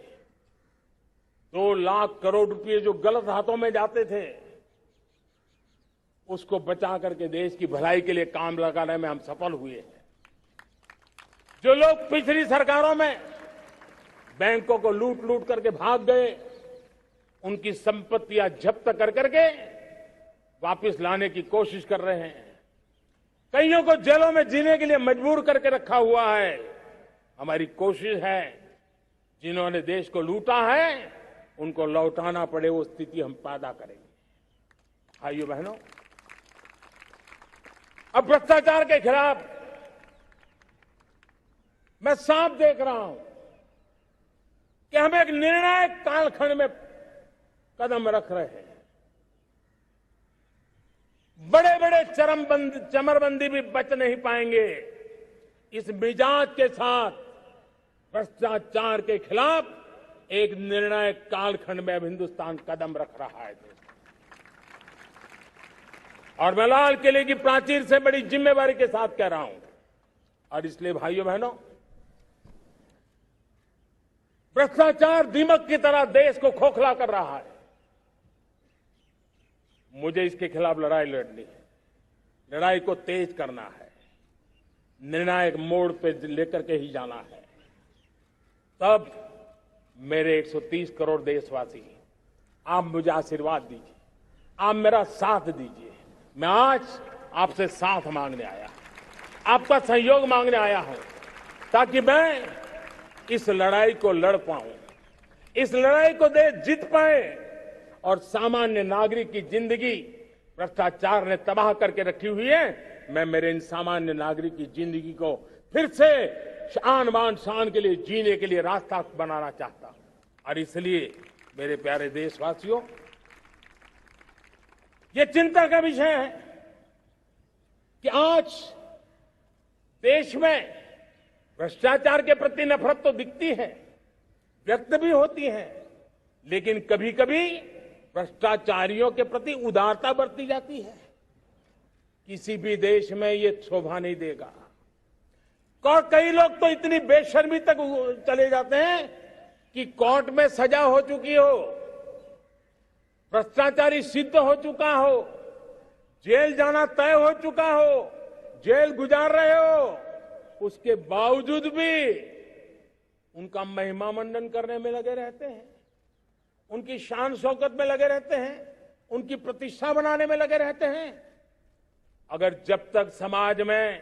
2 लाख करोड़ रुपए जो गलत हाथों में जाते थे, उसको बचा करके देश की भलाई के लिए काम लगाने में हम सफल हुए हैं। जो लोग पिछली सरकारों में बैंकों को लूट लूट करके भाग गए, उनकी संपत्तियां जब्त कर करके वापस लाने की कोशिश कर रहे हैं। कईयों को जेलों में जीने के लिए मजबूर करके रखा हुआ है। हमारी कोशिश है जिन्होंने देश को लूटा है उनको लौटाना पड़े, वो स्थिति हम पैदा करेंगे। भाइयों बहनों, अब भ्रष्टाचार के खिलाफ मैं साफ देख रहा हूं कि हम एक निर्णायक कालखंड में कदम रख रहे हैं। बड़े बड़े चमरबंदी भी बच नहीं पाएंगे। इस मिजाज के साथ भ्रष्टाचार के खिलाफ एक निर्णायक कालखंड में अब हिंदुस्तान कदम रख रहा है। और मैं लाल किले की प्राचीर से बड़ी जिम्मेवारी के साथ कह रहा हूं। और इसलिए भाइयों बहनों, भ्रष्टाचार दीमक की तरह देश को खोखला कर रहा है। मुझे इसके खिलाफ लड़ाई लड़नी है, लड़ाई को तेज करना है, निर्णायक मोड़ पे लेकर के ही जाना है। तब मेरे 130 करोड़ देशवासी, आप मुझे आशीर्वाद दीजिए, आप मेरा साथ दीजिए। मैं आज आपसे साथ मांगने आया, आपका सहयोग मांगने आया हूं, ताकि मैं इस लड़ाई को लड़ पाऊं, इस लड़ाई को देश जीत पाए और सामान्य नागरिक की जिंदगी भ्रष्टाचार ने तबाह करके रखी हुई है। मैं मेरे इन सामान्य नागरिक की जिंदगी को फिर से शान बान शान के लिए जीने के लिए रास्ता बनाना चाहता हूं। और इसलिए मेरे प्यारे देशवासियों, ये चिंता का विषय है कि आज देश में भ्रष्टाचार के प्रति नफरत तो दिखती है, व्यक्त भी होती हैं, लेकिन कभी कभी भ्रष्टाचारियों के प्रति उदारता बरती जाती है। किसी भी देश में ये शोभा नहीं देगा। और कई लोग तो इतनी बेशर्मी तक चले जाते हैं कि कोर्ट में सजा हो चुकी हो, भ्रष्टाचारी सिद्ध हो चुका हो, जेल जाना तय हो चुका हो, जेल गुजार रहे हो, उसके बावजूद भी उनका महिमा मंडन करने में लगे रहते हैं, उनकी शान शौकत में लगे रहते हैं, उनकी प्रतिष्ठा बनाने में लगे रहते हैं। अगर जब तक समाज में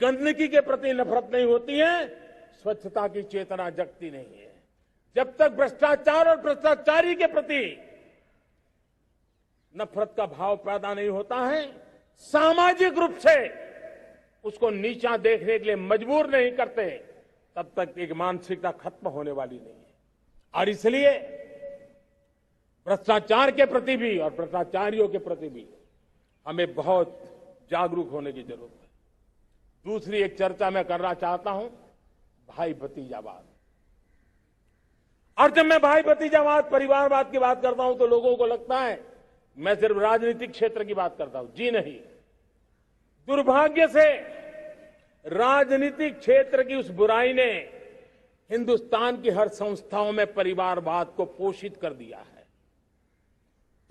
गंदगी के प्रति नफरत नहीं होती है, स्वच्छता की चेतना जगती नहीं है। जब तक भ्रष्टाचार और भ्रष्टाचारी के प्रति नफरत का भाव पैदा नहीं होता है, सामाजिक रूप से उसको नीचा देखने के लिए मजबूर नहीं करते, तब तक एक मानसिकता खत्म होने वाली नहीं है। और इसलिए भ्रष्टाचार के प्रति भी और भ्रष्टाचारियों के प्रति भी हमें बहुत जागरूक होने की जरूरत है। दूसरी एक चर्चा मैं करना चाहता हूं, भाई भतीजावाद। और जब मैं भाई भतीजावाद, परिवारवाद की बात करता हूं तो लोगों को लगता है मैं सिर्फ राजनीतिक क्षेत्र की बात करता हूं। जी नहीं, दुर्भाग्य से राजनीतिक क्षेत्र की उस बुराई ने हिंदुस्तान की हर संस्थाओं में परिवारवाद को पोषित कर दिया है।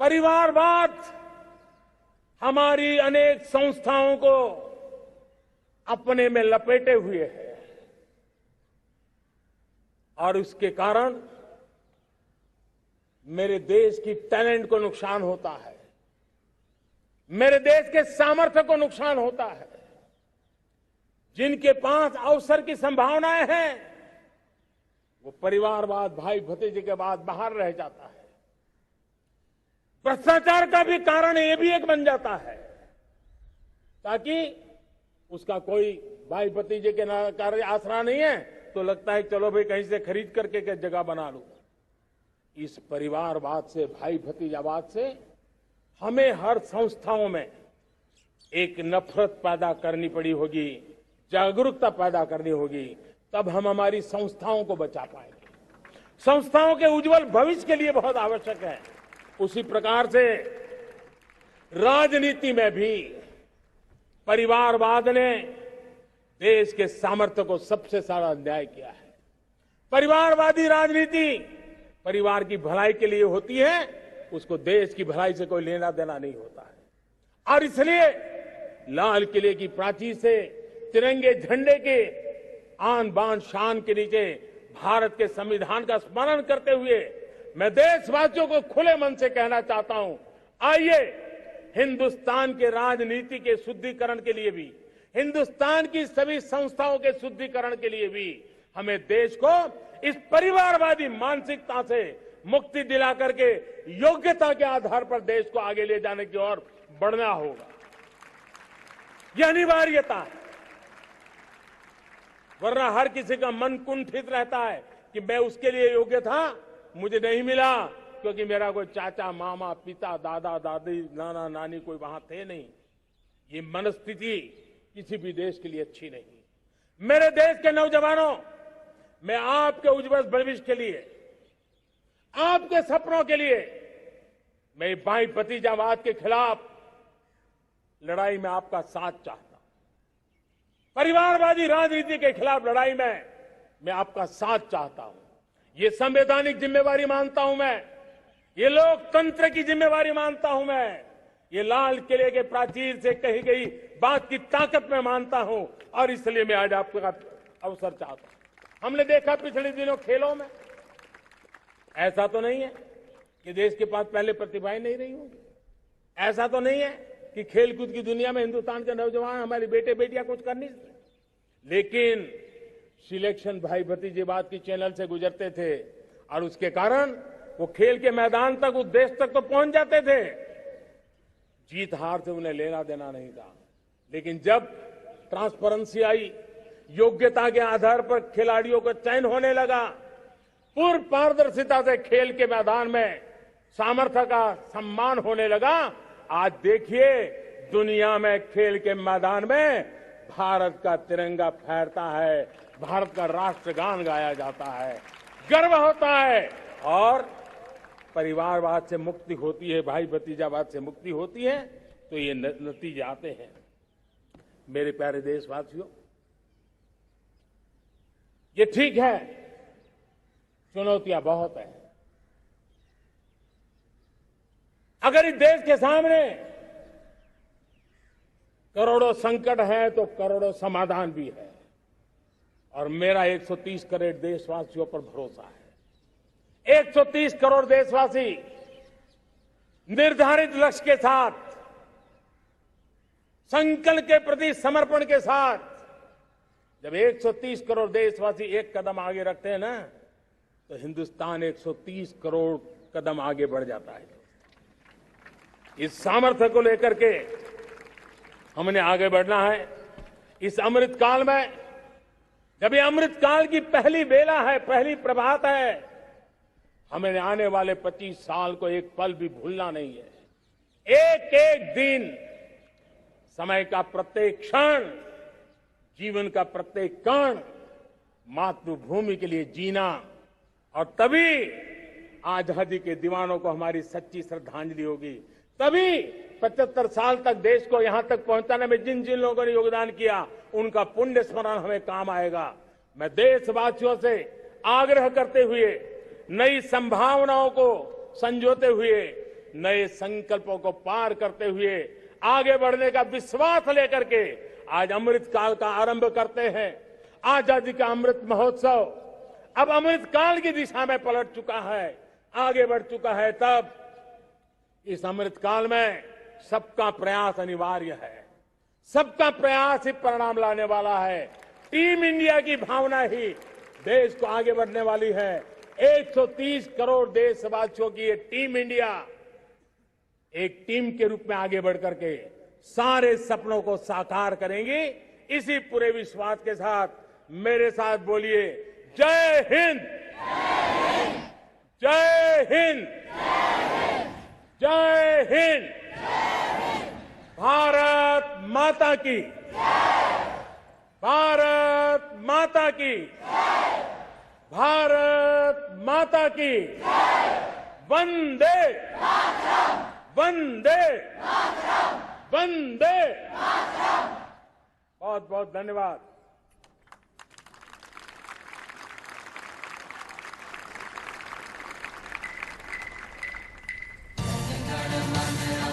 परिवारवाद हमारी अनेक संस्थाओं को अपने में लपेटे हुए है और उसके कारण मेरे देश की टैलेंट को नुकसान होता है, मेरे देश के सामर्थ्य को नुकसान होता है। जिनके पास अवसर की संभावनाएं हैं, वो परिवारवाद, भाई भतीजे के बाद बाहर रह जाता है। भ्रष्टाचार का भी कारण ये भी एक बन जाता है, ताकि उसका कोई भाई भतीजे के कार्य आसरा नहीं है तो लगता है चलो भाई कहीं से खरीद करके के जगह बना लूं। इस परिवारवाद से, भाई भतीजावाद से हमें हर संस्थाओं में एक नफरत पैदा करनी पड़ी होगी, जागरूकता पैदा करनी होगी, तब हम हमारी संस्थाओं को बचा पाएंगे। संस्थाओं के उज्जवल भविष्य के लिए बहुत आवश्यक है। उसी प्रकार से राजनीति में भी परिवारवाद ने देश के सामर्थ्य को सबसे ज्यादा अन्याय किया है। परिवारवादी राजनीति परिवार की भलाई के लिए होती है, उसको देश की भलाई से कोई लेना देना नहीं होता है। और इसलिए लाल किले की प्राचीर से तिरंगे झंडे के आन बान शान के नीचे भारत के संविधान का स्मरण करते हुए मैं देशवासियों को खुले मन से कहना चाहता हूं, आइए हिंदुस्तान के राजनीति के शुद्धिकरण के लिए भी, हिंदुस्तान की सभी संस्थाओं के शुद्धिकरण के लिए भी हमें देश को इस परिवारवादी मानसिकता से मुक्ति दिला करके योग्यता के आधार पर देश को आगे ले जाने की ओर बढ़ना होगा। यह अनिवार्यता है, वरना हर किसी का मन कुंठित रहता है कि मैं उसके लिए योग्य था, मुझे नहीं मिला क्योंकि मेरा कोई चाचा, मामा, पिता, दादा, दादी, नाना, नानी कोई वहां थे नहीं। ये मनस्थिति किसी भी देश के लिए अच्छी नहीं। मेरे देश के नौजवानों, मैं आपके उज्जवल भविष्य के लिए, आपके सपनों के लिए, मैं भाई भतीजावाद के खिलाफ लड़ाई में आपका साथ चाहता हूं। परिवारवादी राजनीति के खिलाफ लड़ाई में मैं आपका साथ चाहता हूं। ये संवैधानिक जिम्मेवारी मानता हूं मैं, ये लोकतंत्र की जिम्मेवारी मानता हूं मैं, ये लाल किले के प्राचीर से कही गई बात की ताकत में मानता हूं और इसलिए मैं आज आपका अवसर चाहता हूं। हमने देखा पिछले दिनों खेलों में, ऐसा तो नहीं है कि देश के पास पहले प्रतिभाएं नहीं रही होंगी, ऐसा तो नहीं है कि खेलकूद की दुनिया में हिंदुस्तान के नौजवान, हमारे बेटे बेटियां कुछ कर नहीं सकते, लेकिन सिलेक्शन भाई भतीजेवाद की चैनल से गुजरते थे और उसके कारण वो खेल के मैदान तक, उस देश तक तो पहुंच जाते थे। जीत हार से उन्हें लेना देना नहीं था, लेकिन जब ट्रांसपेरेंसी आई, योग्यता के आधार पर खिलाड़ियों का चयन होने लगा, पूर्ण पारदर्शिता से खेल के मैदान में सामर्थ्य का सम्मान होने लगा, आज देखिए दुनिया में खेल के मैदान में भारत का तिरंगा फहरता है, भारत का राष्ट्रगान गाया जाता है, गर्व होता है और परिवारवाद से मुक्ति होती है, भाई भतीजावाद से मुक्ति होती है, तो ये नतीजे आते हैं। मेरे प्यारे देशवासियों, ये ठीक है, चुनौतियां बहुत हैं। अगर इस देश के सामने करोड़ों संकट है तो करोड़ों समाधान भी है, और मेरा 130 करोड़ देशवासियों पर भरोसा है। 130 करोड़ देशवासी निर्धारित लक्ष्य के साथ, संकल्प के प्रति समर्पण के साथ, जब 130 करोड़ देशवासी एक कदम आगे रखते हैं ना, तो हिंदुस्तान 130 करोड़ कदम आगे बढ़ जाता है। इस सामर्थ्य को लेकर के हमने आगे बढ़ना है। इस अमृत काल में, जब ये अमृत काल की पहली बेला है, पहली प्रभात है, हमें आने वाले 25 साल को एक पल भी भूलना नहीं है। एक एक दिन, समय का प्रत्येक क्षण, जीवन का प्रत्येक कण मातृभूमि के लिए जीना, और तभी आजादी के दीवानों को हमारी सच्ची श्रद्धांजलि होगी। तभी 75 साल तक देश को यहां तक पहुंचाने में जिन जिन लोगों ने योगदान किया, उनका पुण्य स्मरण हमें काम आएगा। मैं देशवासियों से आग्रह करते हुए, नई संभावनाओं को संजोते हुए, नए संकल्पों को पार करते हुए, आगे बढ़ने का विश्वास लेकर के आज अमृत काल का आरंभ करते हैं। आजादी का अमृत महोत्सव अब अमृत काल की दिशा में पलट चुका है, आगे बढ़ चुका है। तब इस अमृत काल में सबका प्रयास अनिवार्य है। सबका प्रयास ही परिणाम लाने वाला है। टीम इंडिया की भावना ही देश को आगे बढ़ने वाली है। 130 करोड़ देशवासियों की ये टीम इंडिया एक टीम के रूप में आगे बढ़ करके सारे सपनों को साकार करेंगी। इसी पूरे विश्वास के साथ मेरे साथ बोलिए, जय हिंद, जय हिंद, जय हिंद। भारत माता की, भारत माता की, भारत माता की, वंदे, वंदे, वंदे। बहुत बहुत धन्यवाद। Jai